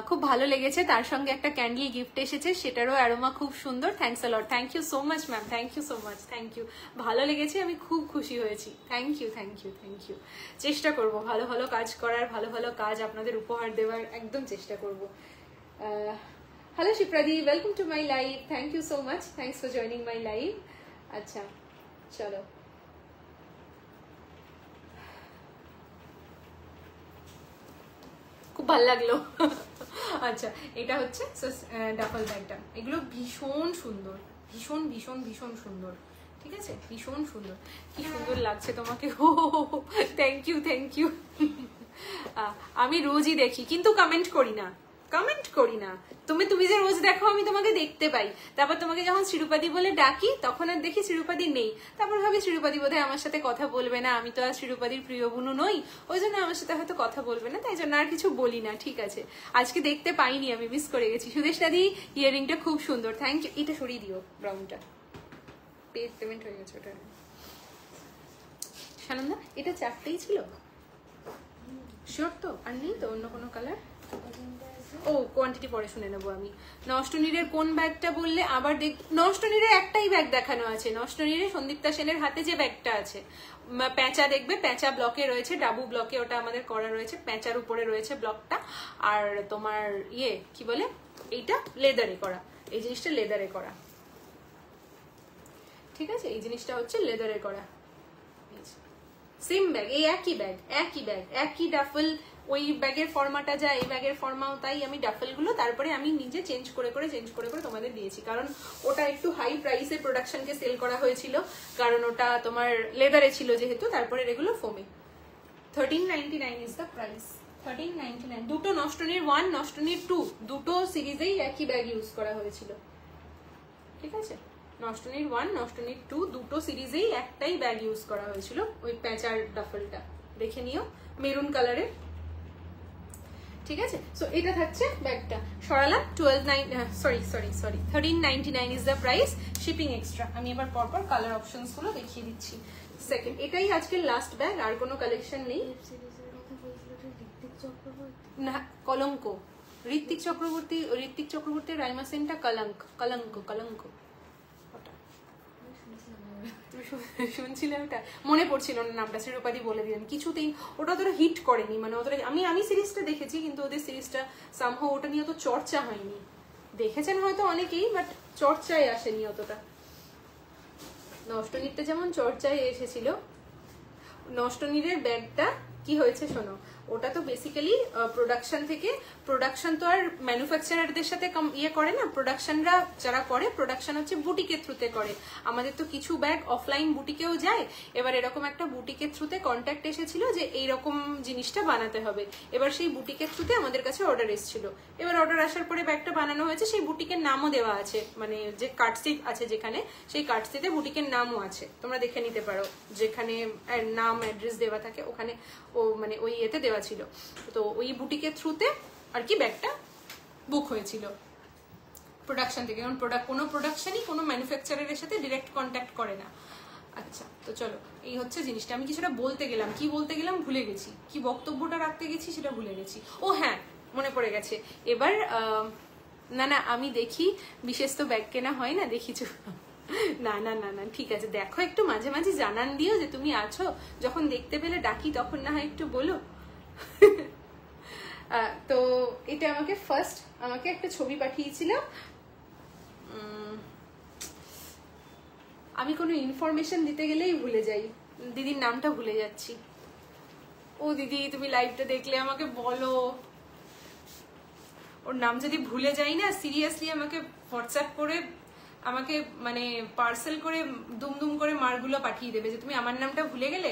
খুব ভালো লেগেছে। তার সঙ্গে একটা ক্যান্ডেল গিফট এসেছে, সেটারও অ্যারোমা খুব সুন্দর। Thanks a lot, thank you so much ma'am, thank you so much, thank you. ভালো লেগেছে, আমি খুব খুশি হয়েছি। Thank you. চেষ্টা করব ভালো ভালো কাজ করার, ভালো ভালো কাজ আপনাদের উপহার দেওয়ার, একদম চেষ্টা করব। হ্যালো শিপ্রাদি, welcome to my live, thank you so much, thanks for joining my live. আচ্ছা চলো, খুব ভালো লাগলো। আচ্ছা, এটা হচ্ছে ডাফল ব্যাগটা। এগুলো ভীষণ সুন্দর, ভীষণ সুন্দর। ঠিক আছে, ভীষণ সুন্দর। কি সুন্দর লাগছে তোমাকে, ও থ্যাংক ইউ। আমি রোজই দেখি কিন্তু কমেন্ট করি না। তুমি যে রোজ দেখো, আমি তোমাকে দেখতে পাই। তারপর তোমাকে যখন শ্রীরূপাদি বলে ডাকি তখন আর দেখি শ্রীরূপাদি নেই। তারপর ভাবি শ্রীরূপাদি বোধহয় আমার সাথে কথা বলবে না, আমি তো আর শ্রীরূপাদির প্রিয় বুনু নই, ওই জন্য আমার সাথে হয়তো কথা বলবে না, তাই জন্য আর কিছু বলি না। ঠিক আছে, আজকে দেখতে পাইনি, আমি মিস করে গেছি। সুদেশ দাদি, ইয়ারিংটা খুব সুন্দর, থ্যাংক ইউ। এটা সরিয়ে দিও, ব্রাউনটা পেমেন্ট হয়ে গেছে ওটা। সানন্দা, এটা 4টেই ছিল শিওর তো? আর নেই তো অন্য কোনো কালার? ও কোয়ান্টিটি পরে শুনে নেবো আমি। নষ্টনীরের কোন ব্যাগটা বললে আবার দেখ। নষ্টনীরের একটাই ব্যাগ দেখানো আছে, নষ্টনীরের সন্দীপ্তা সেনের হাতে যে ব্যাগটা আছে। প্যাঁচা দেখবে, প্যাঁচা ব্লকে রয়েছে, ডাবু ব্লকে ওটা আমাদের করা রয়েছে, প্যাঁচার উপরে রয়েছে ব্লকটা। আর তোমার কি বলে, এইটা লেদারে করা, এই জিনিসটা লেদারে করা, ঠিক আছে, এই জিনিসটা হচ্ছে লেদারে করা। সেম ব্যাগ, এই একই ব্যাগ, একই ব্যাগ, একই ডাফল। ওই ব্যাগের ফর্মাটা যা, এই ব্যাগের ফর্মাও তাই। আমি ডাফেলগুলো তারপরে আমি নিজে চেঞ্জ করে করে তোমাদের দিয়েছি, কারণ ওটা একটু হাই প্রাইসে প্রোডাকশনকে সেল করা হয়েছিল, কারণ ওটা তোমার লেদারে ছিল যেহেতু। তারপরে এগুলো ফোমে। 1399 ইজ দ্য প্রাইস, 1399। দুটো নষ্টনীর 1, নষ্টনীর 2, দুটো সিরিজেই একই ব্যাগ ইউজ করা হয়েছিল, ঠিক আছে। নষ্টনীর 1, নষ্টনীর 2 দুটো সিরিজেই একটাই ব্যাগ ইউজ করা হয়েছিল, ওই প্যাঁচার ডাফেলটা দেখে নিও, মেরুন কালারের, ঠিক আছে। সো এটা থাকছে ব্যাগটা, সরালাম। 1399 is the price, shipping extra. আমি এবার পরপর কালার অপশনস গুলো দেখিয়ে দিচ্ছি। সেকেন্ড, এটাই আজকের লাস্ট ব্যাগ, আর কোনো কালেকশন নেই। না, কলঙ্ক। ঋত্বিক চক্রবর্তীর রাইমা সেনটা কলঙ্ক। শুনছিলে ওটা, মনে পড়ছিল না নামটা, শ্রীরূপাদি বলে দিলেন। কিছুতেই ওটা অতটা হিট করেনি, মানে অতটা। আমি সিরিজটা দেখেছি, কিন্তু ওদের সিরিজটা সামহাও ওটা নিয়ে অত চর্চা হয়নি। দেখেছেন হয়তো অনেকেই, বাট চর্চায় আসেনি অতটা। নষ্টনীরটা যেমন চর্চায় এসেছিল, নষ্টনীরের ব্যাগটা কি হয়েছে শোনো। ওটা তো বেসিক্যালি প্রোডাকশন তো আর ম্যানুফ্যাকচারারদের সাথে করে না, প্রোডাকশনরা যারা করে, প্রোডাকশন হচ্ছে বুটিকের থ্রুতে করে। আমাদের তো কিছু ব্যাগ অফলাইন বুটিকেও যায়। এবার এরকম একটা বুটিকের থ্রুতে কন্ট্যাক্ট এসেছিল যে এইরকম জিনিসটা বানাতে হবে। এবার সেই বুটিকের থ্রুতে আমাদের কাছে অর্ডার এসেছিল। এবার অর্ডার আসার পরে ব্যাগটা বানানো হয়েছে, সেই বুটিকের নামও দেওয়া আছে, মানে যে কার্ডশিট আছে যেখানে, সেই কার্ডশিটে বুটিকের নামও আছে, তোমরা দেখে নিতে পারো। যেখানে নাম অ্যাড্রেস দেওয়া থাকে ওখানে মানে ওই এতে দেওয়া ছিল। তো ওই বুটিকের থ্রুতে আর কি ব্যাগটা বুক হয়েছিল প্রোডাকশন থেকে, কারণ কোনো প্রোডাকশনই কোনো ম্যানুফ্যাকচারারের সাথে ডিরেক্ট কন্ট্যাক্ট করে না। আচ্ছা, তো চলো, এই হচ্ছে জিনিসটা। আমি কিছুটা বলতে গেলাম, কি বলতে গেলাম ভুলে গেছি, কি বক্তব্যটা রাখতে গেছি সেটা ভুলে গেছি। ও হ্যাঁ, মনে পড়ে গেছে। এবার না আমি দেখি, বিশেষ তো ব্যাগ কেনা হয় না, দেখিছো। না, ঠিক আছে, দেখো, একটু মাঝে মাঝে জানান দিও যে তুমি আছো। যখন দেখতে পেলে ডাকি তখন না হয় একটু বলো। তো এটা আমাকে একটা ছবি পাঠিয়েছিল। আমি কোনো ইনফরমেশন দিতে গেলেই ভুলে যাই, দিদির নামটা ভুলে যাচ্ছি। ও দিদি, তুমি লাইভটা দেখলে আমাকে বলো। ওর নাম যদি ভুলে যাই না, সিরিয়াসলি আমাকে হোয়াটসঅ্যাপ করে, আমাকে মানে পার্সেল করে দুম করে মারগুলো পাঠিয়ে দেবে যে তুমি আমার নামটা ভুলে গেলে।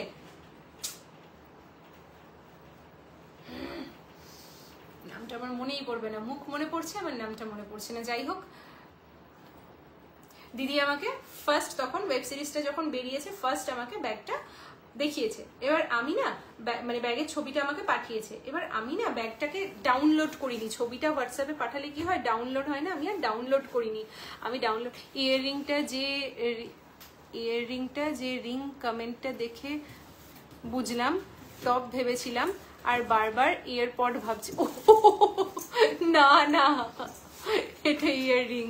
নামটা আমার মনেই পড়বে না, মুখ মনে পড়ছে, আমার নামটা মনে পড়ছে না। যাই হোক, দিদি আমাকে ফার্স্ট, তখন ওয়েব সিরিজটা যখন বেরিয়েছে, ফার্স্ট আমাকে ব্যাগটা দেখিয়েছে। এবার আমি না, মানে ব্যাগের ছবিটা আমাকে পাঠিয়েছে। এবার আমি না ব্যাগটাকে ডাউনলোড করিনি। ছবিটা হোয়াটসঅ্যাপে পাঠালে কি হয়, ডাউনলোড হয় না, আমি আর ডাউনলোড করিনি। আমি ইয়াররিংটা যে রিং কমেন্টটা দেখে বুঝলাম, টপ ভেবেছিলাম, আর বারবার ইয়ারপড ভাবছি। ও না, এটা ইয়াররিং।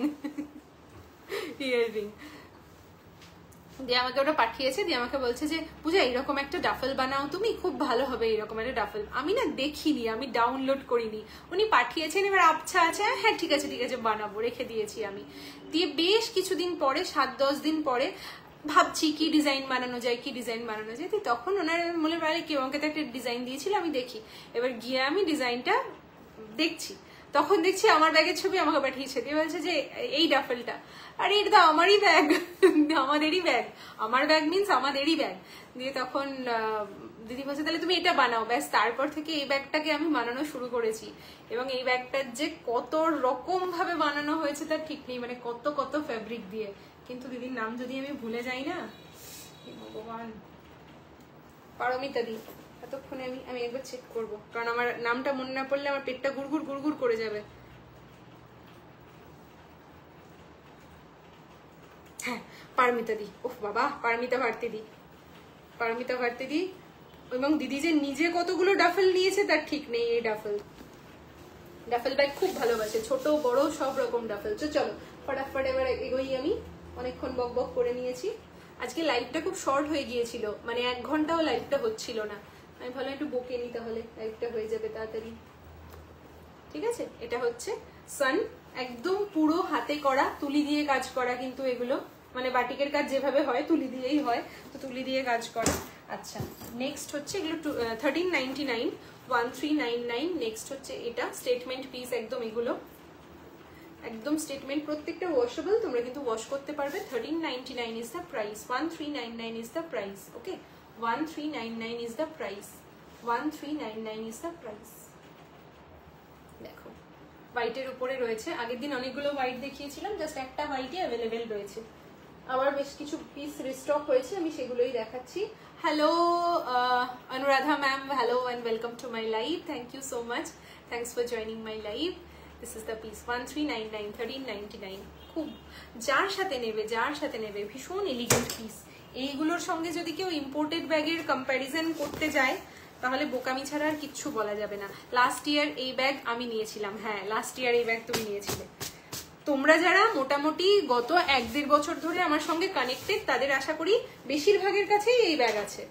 দিয়ে আমাকে ওটা পাঠিয়েছে, দিয়ে আমাকে বলছে যে পূজা এরকম একটা ডাফেল বানাও তুমি, খুব ভালো হবে এরকম একটা ডাফেল। আমি না দেখিনি, আমি ডাউনলোড করিনি, উনি পাঠিয়েছেন। এবার আচ্ছা হ্যাঁ ঠিক আছে বানাবো, রেখে দিয়েছি আমি। দিয়ে বেশ কিছুদিন পরে, 7-10 দিন পরে ভাবছি কি ডিজাইন বানানো যায়। তখন ওনার মনে পড়ে কেউ আমাকে তো একটা ডিজাইন দিয়েছিল, আমি দেখি। এবার গিয়ে আমি ডিজাইনটা দেখছি, তখন দেখছি আমার ব্যাগের ছবি আমাকে পাঠিয়েছে। দিয়ে বলছে যে এই ডাফেলটা, আরে এটা তো আমারই ব্যাগ, আমাদেরই ব্যাগ, আমার ব্যাগ মিনস আমাদেরই ব্যাগ। দিয়ে তখন দিদি বলছে তাহলে তুমি এটা বানাও। ব্যাস, তারপর থেকে এই ব্যাগটাকে আমি বানানো শুরু করেছি। এবং এই ব্যাগটার যে কত রকম ভাবে বানানো হয়েছে তার ঠিক নেই, মানে কত ফ্যাব্রিক দিয়ে। কিন্তু দিদির নাম যদি আমি ভুলে যাই না, ভগবান। পারমিতা দি, এতক্ষণে আমি একবার চেক করবো, কারণ আমার নামটা মনে না পড়লে আমার পেটটা গুড়গুড় করে যাবে। হ্যাঁ, পারমিতা দি, ওহ বাবা, পারমিতা ভারতী দি। এবং দিদি যে নিজে কতগুলো ডাফেল নিয়েছে তার ঠিক নেই। এই ডাফেল ডাফেল ব্যাগ খুব ভালোবাসে, ছোট বড় সব রকম ডাফেল। চলো ফটাফট এবার এগোই। আমি অনেকক্ষণ বক বক করে নিয়েছি। আজকে লাইভটা খুব শর্ট হয়ে গিয়েছিল, মানে 1 ঘন্টাও লাইভটা হচ্ছিল না। আমি ভাবলাম একটু বকে নিই, তাহলে লাইভটা হয়ে যাবে তাড়াতাড়ি। ঠিক আছে, এটা হচ্ছে সান, একদম পুরো হাতে করা, তুলি দিয়ে কাজ করা, কিন্তু এগুলো মানে বাটিকের কাজ যেভাবে হয় তুলি দিয়েই হয়, তো তুলি দিয়ে কাজ করা। আচ্ছা, নেক্সট হচ্ছে এগুলো 1399, 1399। নেক্সট হচ্ছে এটা স্টেটমেন্ট পিস, একদম এগুলো একদম স্টেটমেন্ট, প্রত্যেকটা ওয়াশেবল, তোমরা কিন্তু ওয়াশ করতে পারবে। 1399 is the price, 1399 is the price. Okay, 1399 is the price, 1399 is the price. দেখো হোয়াইটের উপরে রয়েছে, আগের দিন অনেকগুলো হোয়াইট দেখিয়েছিলাম, জাস্ট একটা হোয়াইটই অ্যাভেলেবেল রয়েছে। আবার বেশ কিছু পিস রিস্টক হয়েছে, আমি সেগুলোই দেখাচ্ছি। Hello Anuradha ma'am, hello and welcome to my live. Thank you so much, thanks for joining my live. This is the piece 1399, 1399। খুব যার সাথে নেবে ভীষণ এলিগেন্ট পিস। এইগুলোর সঙ্গে যদি কেউ ইম্পোর্টেড ব্যাগের কম্প্যারিজন করতে যায় তাহলে বোকামি ছাড়া আর কিচ্ছু বলা যাবে না। লাস্ট ইয়ার এই ব্যাগ আমি নিয়েছিলাম, হ্যাঁ লাস্ট ইয়ার এই ব্যাগ তুমি নিয়েছিলে। তোমরা যারা মোটামুটি গত 1-1.5 বছর ধরে আমার সঙ্গে কানেক্টেড, তাদের আশা করি বেশিরভাগের কাছেই এই ব্যাগ আছে,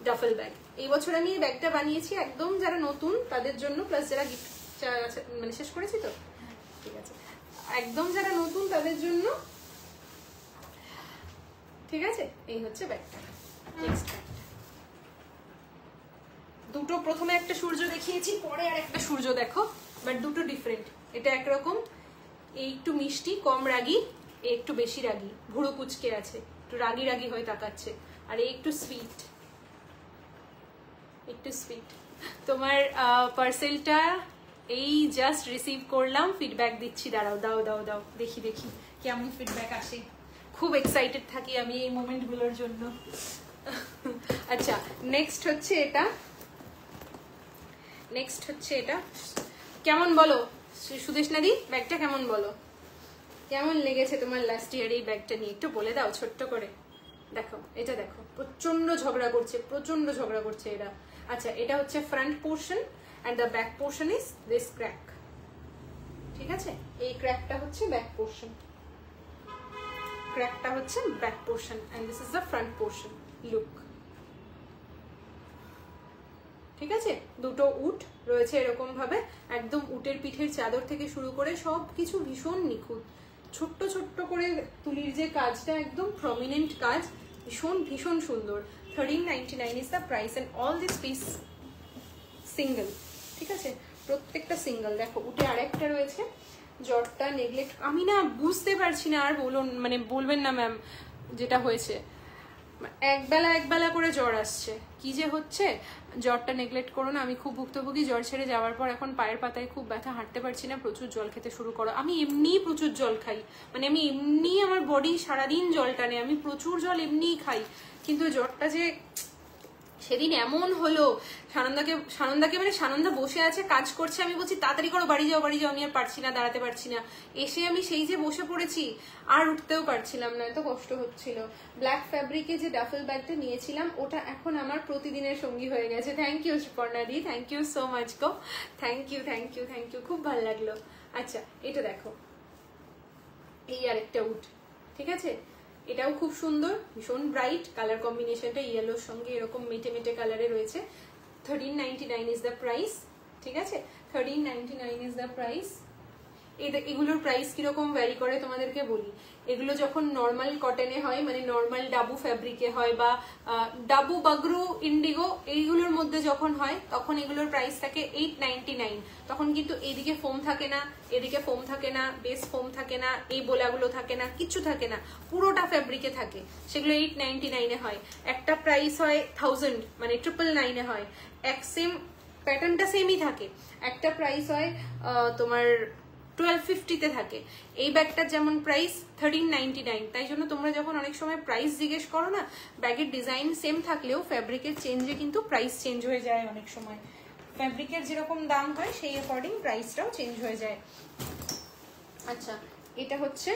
ডাফেল ব্যাগ। এই বছর আমি এই ব্যাগটা বানিয়েছি একদম যারা নতুন তাদের জন্য, প্লাস যারা গিফট মানে শেষ করেছি তো, ঠিক আছে, একদম যারা নতুন তাদের জন্য। ঠিক আছে, এই হচ্ছে ব্যাগটা। নেক্সট ব্যাগ দুটো, প্রথমে একটা সূর্য দেখিয়েছি, পরে আর একটা সূর্য দেখো, বাট দুটো ডিফারেন্ট। এটা একরকম, এই একটু মিষ্টি, কম রাগী, এই একটু বেশি রাগী, ভুড়ো কুচকে আছে, একটু রাগী রাগী হয়ে তাকাচ্ছে, আর এই একটু সুইট, একটু সুইট। তোমার পার্সেলটা এই জাস্ট রিসিভ করলাম, ফিডব্যাক দিচ্ছি, দাঁড়াও, দাও দাও দাও, দেখি দেখি কেমন ফিডব্যাক আসে। খুব এক্সাইটেড থাকি আমি এই মোমেন্টগুলোর জন্য। আচ্ছা, নেক্সট হচ্ছে এটা, নেক্সট হচ্ছে এটা। কেমন বলো সুদেশনাদি, ব্যাগটা কেমন বলো, কেমন লেগেছে তোমার লাস্ট ইয়ার এই ব্যাগটা নিয়ে, একটু বলে দাও ছোট্ট করে। দেখো এটা, দেখো প্রচন্ড ঝগড়া করছে, প্রচন্ড ঝগড়া করছে এরা। আচ্ছা, এটা হচ্ছে front portion and the back portion is this crack. ঠিক আছে, এই ক্র্যাকটা হচ্ছে ব্যাক পোর্শন, ক্র্যাকটা হচ্ছে back portion and this is the front portion. Look, ঠিক আছে, দুটো উট রয়েছে এরকম ভাবে, একদম উটের পিঠের চাদর থেকে শুরু করে সবকিছু ভীষণ নিখুঁত, ছোট্ট ছোট্ট করে তুলির যে কাজটা, একদম প্রমিনেন্ট কাজ, ভীষণ ভীষণ সুন্দর। 1399 is the price and all this piece single. ঠিক আছে, প্রত্যেকটা সিঙ্গেল। দেখো উটে আরেকটা রয়েছে, জ্বরটা নেগলেক্ট, আমি না বুঝতে পারছি না, আর বলুন মানে বলবেন না ম্যাম যেটা হয়েছে, একবেলা করে জ্বর আসছে, কি যে হচ্ছে। জ্বরটা নেগলেক্ট করো না, আমি খুব ভুক্তভোগী। জ্বর ছেড়ে যাওয়ার পর এখন পায়ের পাতায় খুব ব্যথা, হাঁটতে পারছি না, প্রচুর জল খেতে শুরু করো। আমি এমনিই প্রচুর জল খাই, মানে আমি এমনি, আমার বডি সারাদিন জল টানে, আমি প্রচুর জল এমনিই খাই, কিন্তু জ্বরটা যে সেদিন এমন হলো, সানন্দাকে মানে সানন্দা বসে আছে কাজ করছে, আমি বলছি তাড়াতাড়ি করো, বাড়ি যাও বাড়ি যাও, আমি আর পারছি না, দাঁড়াতে পারছি না। এসে আমি সেই যে বসে পড়েছি, আর উঠতেও পারছিলাম না, এত কষ্ট হচ্ছিল। ব্ল্যাক ফ্যাব্রিকে যে ডাফেল ব্যাগটা নিয়েছিলাম, ওটা এখন আমার প্রতিদিনের সঙ্গী হয়ে গেছে। থ্যাংক ইউ সুপর্ণাদি, থ্যাংক ইউ সো মাচ গো, thank you thank you thank you, খুব ভালো লাগলো। আচ্ছা, এটা দেখো, এই আরেকটা উট, ঠিক আছে, এটাও খুব সুন্দর, ভীষণ ব্রাইট কালার কম্বিনেশনটা, ইয়েলোর সঙ্গে এরকম মেটে মেটে কালারে রয়েছে। 1399 ইজ দ্য প্রাইস। ঠিক আছে, 1399 ইজ দ্য প্রাইস। এগুলোর প্রাইস কিরকম ভ্যারি করে তোমাদেরকে বলি। এগুলো যখন নর্মাল কটনে হয়, মানে নর্মাল ডাবু ফ্যাব্রিকে হয়, বা ডাবু বাগরু ইন্ডিগো এইগুলোর মধ্যে যখন হয়, তখন এগুলোর প্রাইস থাকে 899। তখন কিন্তু এইদিকে ফোম থাকে না, এদিকে ফোম থাকে না, বেস ফোম থাকে না, এই বোলাগুলো থাকে না, কিচ্ছু থাকে না, পুরোটা ফ্যাব্রিকে থাকে, সেগুলো 899 হয়। একটা প্রাইস হয় 1000, মানে 999 হয়। এক সেম প্যাটার্নটা সেমই থাকে। একটা প্রাইস হয় তোমার 1250-তে থাকে। এই ব্যাগটার যেমন প্রাইস 1399। তাই জন্য তোমরা যখন অনেক সময় প্রাইস জিজ্ঞেস করো না, ব্যাগের ডিজাইন সেম থাকলেও ফ্যাব্রিকের চেঞ্জে কিন্তু প্রাইস চেঞ্জ হয়ে যায়। অনেক সময় ফ্যাব্রিকের যেরকম দাম হয় সেই অ্যাকর্ডিং প্রাইসটাও চেঞ্জ হয়ে যায়। আচ্ছা, এটা হচ্ছে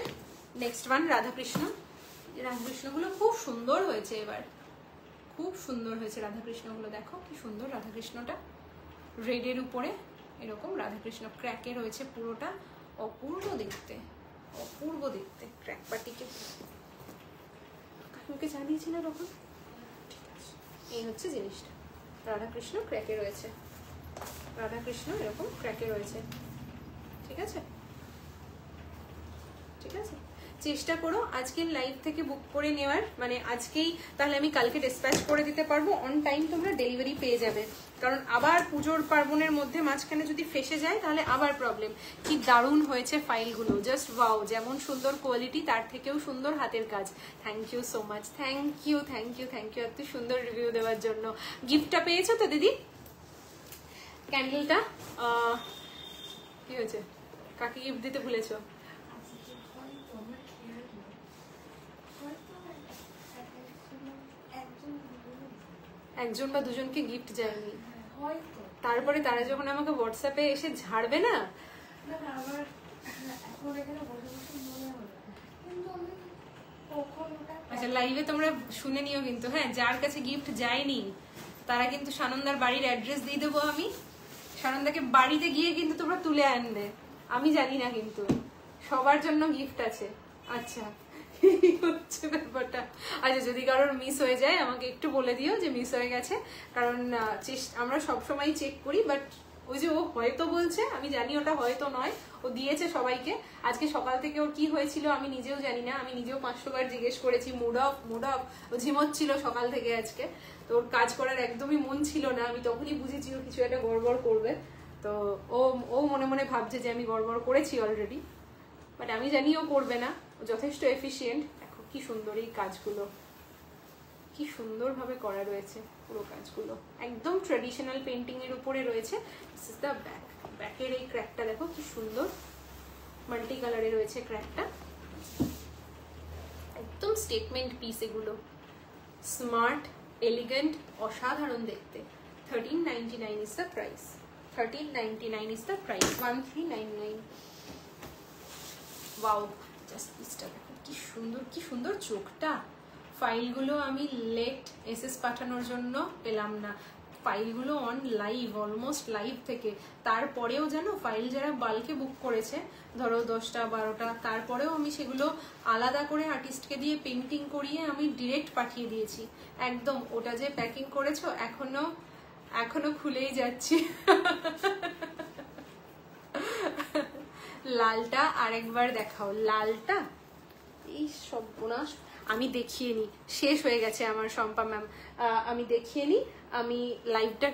নেক্সট ওয়ান, রাধাকৃষ্ণ। রাধাকৃষ্ণগুলো খুব সুন্দর হয়েছে এবার, খুব সুন্দর হয়েছে রাধাকৃষ্ণগুলো। দেখো কি সুন্দর রাধাকৃষ্ণটা, রেডের উপরে এরকম রাধাকৃষ্ণ ক্র্যাকে রয়েছে পুরোটা, অপূর্ব দেখতে, অপূর্ব দেখতে। ক্র্যাক পার্টিকে কাকুকে চা দিয়েছি না তখন। এই হচ্ছে জিনিসটা, রাধাকৃষ্ণ ক্র্যাকে রয়েছে, রাধাকৃষ্ণ এরকম ক্র্যাকে রয়েছে। ঠিক আছে, ঠিক আছে, চেষ্টা করো আজকের লাইভ থেকে বুক করে নেওয়ার, মানে আজকেই, তাহলে আমি কালকে ডিসপ্যাচ করে দিতে পারবো, অন টাইম তোমরা ডেলিভারি পেয়ে যাবে। কারণ আবার পুজোর পার্বণের মধ্যে মাঝখানে যদি ফেসে যায় তাহলে আবার প্রবলেম। কি দারুণ হয়েছে ফাইলগুলো, জাস্ট ওয়াও, যেমন সুন্দর কোয়ালিটি তার থেকেও সুন্দর হাতের কাজ। Thank you so much, thank you thank you thank you এত সুন্দর রিভিউ দেওয়ার জন্য। গিফটটা পেয়েছো তো দিদি? ক্যান্ডেলটা কি হয়েছে, কাকে গিফট দিতে ভুলেছো? একজন বা দুজনকে গিফট যায়নি, তারপরে তারা যখন আমাকে হোয়াটসঅ্যাপে এসে ঝাড়বে না, আচ্ছা লাইভে তোমরা শুনে নিও কিন্তু, হ্যাঁ, যার কাছে গিফট যায়নি তারা কিন্তু সানন্দার বাড়ির অ্যাড্রেস দিয়ে দেবো আমি, সানন্দাকে বাড়িতে গিয়ে কিন্তু তোমরা তুলে আনবে, আমি জানি না কিন্তু সবার জন্য গিফট আছে। আচ্ছা হচ্ছে ব্যাপারটা। আচ্ছা যদি কারোর মিস হয়ে যায় আমাকে একটু বলে দিও যে মিস হয়ে গেছে, কারণ আমরা সবসময় চেক করি, বাট ওই যে ও হয়তো বলছে, আমি জানি ওটা হয়তো নয়, ও দিয়েছে সবাইকে। আজকে সকাল থেকে ওর কি হয়েছিল আমি নিজেও জানি না, আমি নিজেও 500 বার জিজ্ঞেস করেছি, মুড অফ মুড অফ, ও ঝিমোচ্ছিল সকাল থেকে আজকে, তো ওর কাজ করার একদমই মন ছিল না, আমি তখনই বুঝেছি ও কিছু একটা গড়বড় করবে। তো ও মনে মনে ভাবছে যে আমি গড়বড় করেছি অলরেডি, বাট আমি জানি ও করবে না, ও যথেষ্ট এফিশিয়েন্ট। দেখো কি সুন্দর এই কাজগুলো, কি সুন্দরভাবে করা রয়েছে পুরো কাজগুলো, একদম ট্র্যাডিশনাল পেন্টিং এর উপরে রয়েছে। দিস ইজ দ্য ব্যাক, ব্যাকের এই ক্র্যাকটা দেখো কি সুন্দর, মাল্টি কালারে রয়েছে ক্র্যাকটা, একদম স্টেটমেন্ট পিস এগুলো, স্মার্ট, এলিগেন্ট, অসাধারণ দেখতে। 1399 is the price, 1399 is the price, 1399। Wow, just পিসটা দেখো কি সুন্দর, কি সুন্দর চোখটা। ফাইলগুলো আমি লেট এসএস পাঠানোর জন্য পেলাম না, ফাইলগুলো অন লাইভ, অলমোস্ট লাইভ থেকে, তারপরেও জানো ফাইল যারা বাল্কে বুক করেছে, ধরো 10টা 12টা, তারপরেও আমি সেগুলো আলাদা করে আর্টিস্টকে দিয়ে পেন্টিং করিয়ে আমি ডিরেক্ট পাঠিয়ে দিয়েছি একদম। ওটা যে প্যাকিং করেছো এখনো খুলেই যাচ্ছি। লালটা আরেকবার দেখাও, লালটা, এই সর্বনাশ, আমি দেখিয়ে নি, শেষ হয়ে গেছে আমার শম্পা ম্যাম, আমি দেখিয়ে নি, আমি লাইভটা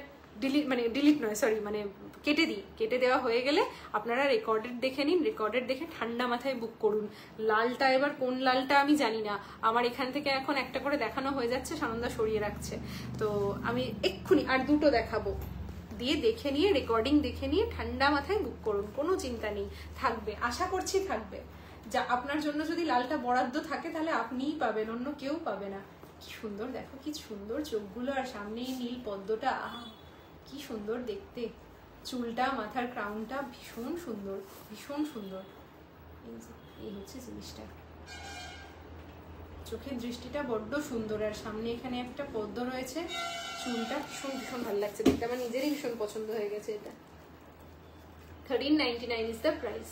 ডিলিট নয় সরি, মানে কেটে দেওয়া হয়ে গেলে আপনারা রেকর্ডেড দেখে নিন, রেকর্ডেড দেখে ঠান্ডা মাথায় বুক করুন। লালটা এবার কোন লালটা আমি জানি না, আমার এখান থেকে এখন একটা করে দেখানো হয়ে যাচ্ছে, সানন্দা সরিয়ে রাখছে, তো আমি এক্ষুনি আর দুটো দেখাবো, দিয়ে দেখে নিয়ে রেকর্ডিং দেখে নিয়ে ঠান্ডা মাথায় বুক করুন, কোনো চিন্তা নেই, থাকবে, আশা করছি থাকবে। যা আপনার জন্য যদি লালটা বরাদ্দ থাকে তাহলে আপনিই পাবেন, অন্য কেউ পাবে না। কি সুন্দর দেখো, কি সুন্দর চোখগুলো, আর সামনে নীল পদ্মটা, কি সুন্দর দেখতে, চুলটা, মাথার ক্রাউনটা ভীষণ সুন্দর, ভীষণ সুন্দর। এই হচ্ছে জিনিসটা, চোখের দৃষ্টিটা বড্ড সুন্দর, আর সামনে এখানে একটা পদ্ম রয়েছে, চুলটা ভীষণ ভীষণ ভালো লাগছে দেখতে, আমার নিজেরই ভীষণ পছন্দ হয়ে গেছে এটা। 1399 ইজ দ্য প্রাইস।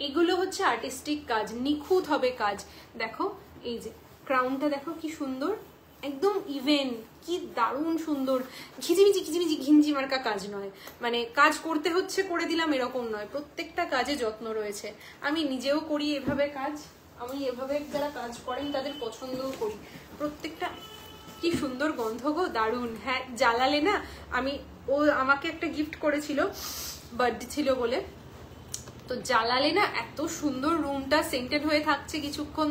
এগুলো হচ্ছে আর্টিস্টিক কাজ, নিখুঁত হবে কাজ। দেখো এই যে ক্রাউনটা দেখো কি সুন্দর, একদম ইভেন, কি দারুণ সুন্দর, ঝিঝিমিঝি ঘিঞ্জি মার্কা কাজ নয়, মানে কাজ করতে হচ্ছে করে দিলাম এরকম নয়, প্রত্যেকটা কাজে যত্ন রয়েছে। আমি নিজেও করি এভাবে কাজ, আমি এভাবে যারা কাজ করেন তাদের পছন্দও করি, প্রত্যেকটা। কি সুন্দর গন্ধ গো, দারুণ। হ্যাঁ জ্বালালে না, ও আমাকে একটা গিফট করেছিল বার্থডে ছিল বলে, তো জ্বালালে না এত সুন্দর রুমটা সেন্টেড হয়ে থাকছে কিছুক্ষণ,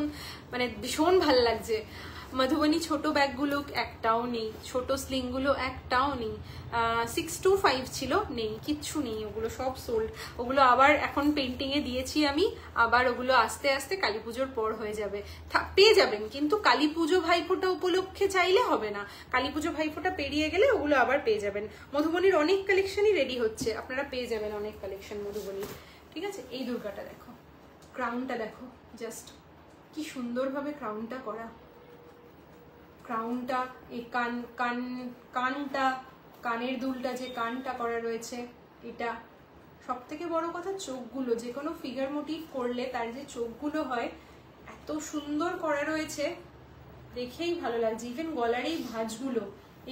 মানে ভীষণ ভাল লাগছে। মধুবনী ছোট ব্যাগগুলো একটাও নেই, ছোট স্লিংগুলো একটাও নেই, 625 ছিল, নেই, কিচ্ছু নেই, ওগুলো সব সোল্ড। ওগুলো আবার এখন পেন্টিংয়ে দিয়েছি আমি, আবার ওগুলো আস্তে আস্তে কালী পুজোর পর হয়ে যাবে, পেয়ে যাবেন, কিন্তু কালী পুজো ভাইফোঁটা উপলক্ষে চাইলে হবে না, কালী পুজো ভাইফোঁটা পেরিয়ে গেলে ওগুলো আবার পেয়ে যাবেন। মধুবনীর অনেক কালেকশনই রেডি হচ্ছে, আপনারা পেয়ে যাবেন অনেক কালেকশন মধুবনীর, ঠিক আছে। এই দুর্গাটা দেখো, ক্রাউনটা দেখো, জাস্ট কি সুন্দরভাবে ক্রাউনটা করা, ক্রাউনটা, এই কানটা, কানের দুলটা যে কানটা করা রয়েছে, এটা সব থেকে বড় কথা চোখগুলো, যে কোনো ফিগার মোটিভ করলে তার যে চোখগুলো হয় এত সুন্দর করা রয়েছে, দেখেই ভালো লাগছে। ইভেন গলার এই ভাঁজগুলো,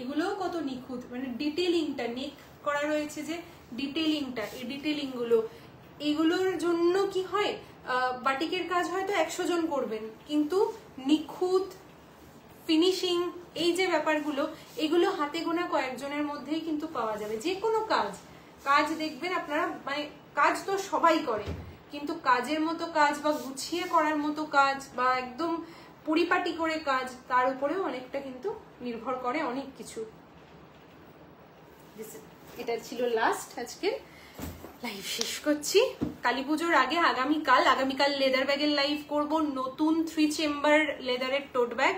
এগুলোও কত নিখুঁত, মানে ডিটেলিংটা, নেক করা রয়েছে যে ডিটেলিংটা, এই ডিটেলিংগুলো, এগুলোর জন্য কি হয়, বাটিকের কাজ হয়তো 100 জন করবেন, কিন্তু নিখুঁত ফিনিশিং, এই যে ব্যাপারগুলো, এগুলো হাতে গোনা কয়েকজনের মধ্যেই কিন্তু পাওয়া যাবে। যে কোনো কাজ দেখবেন আপনারা, মানে কাজ তো সবাই করে, কিন্তু কাজের মতো কাজ বা গুছিয়ে করার মতো কাজ বা একদম পরিপাটি করে কাজ, তার উপরেও অনেকটা কিন্তু নির্ভর করে অনেক কিছু। এটা ছিল লাস্ট আজকের লাইভ, শেষ করছি। কালী পুজোর আগে আগামীকাল লেদার ব্যাগের লাইভ করব, নতুন 3 চেম্বার লেদারের টোট ব্যাগ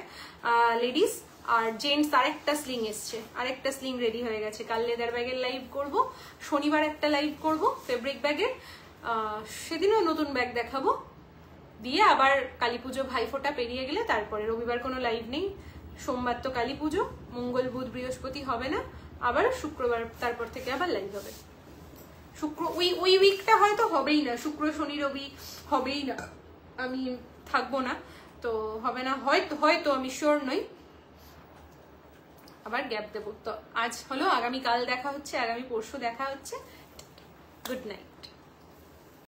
লেডিস আর জেন্টস, আরেকটা স্লিং এসছে, আরেকটা স্লিং রেডি হয়ে গেছে। কাল লেদার ব্যাগের লাইভ করব, শনিবার একটা লাইভ করব ফেব্রিক ব্যাগের, সেদিনও নতুন ব্যাগ দেখাবো। দিয়ে আবার কালী পুজো ভাইফোঁটা পেরিয়ে গেলে তারপরে রবিবার কোনো লাইভ নেই, সোমবার তো কালী পুজো, মঙ্গল বুধ বৃহস্পতি হবে না, আবার শুক্রবার তারপর থেকে আবার লাইভ হবে। ওই উইকটা হয়তো হবেই না, শুক্র শনি রবি হবেই না, আমি থাকবো না, তো হবে না, হয়তো আমি শিওর নই, আবার গ্যাপ দেবো। তো আজ হলো, আগামীকাল দেখা হচ্ছে, আগামী পরশু দেখা হচ্ছে। Good night.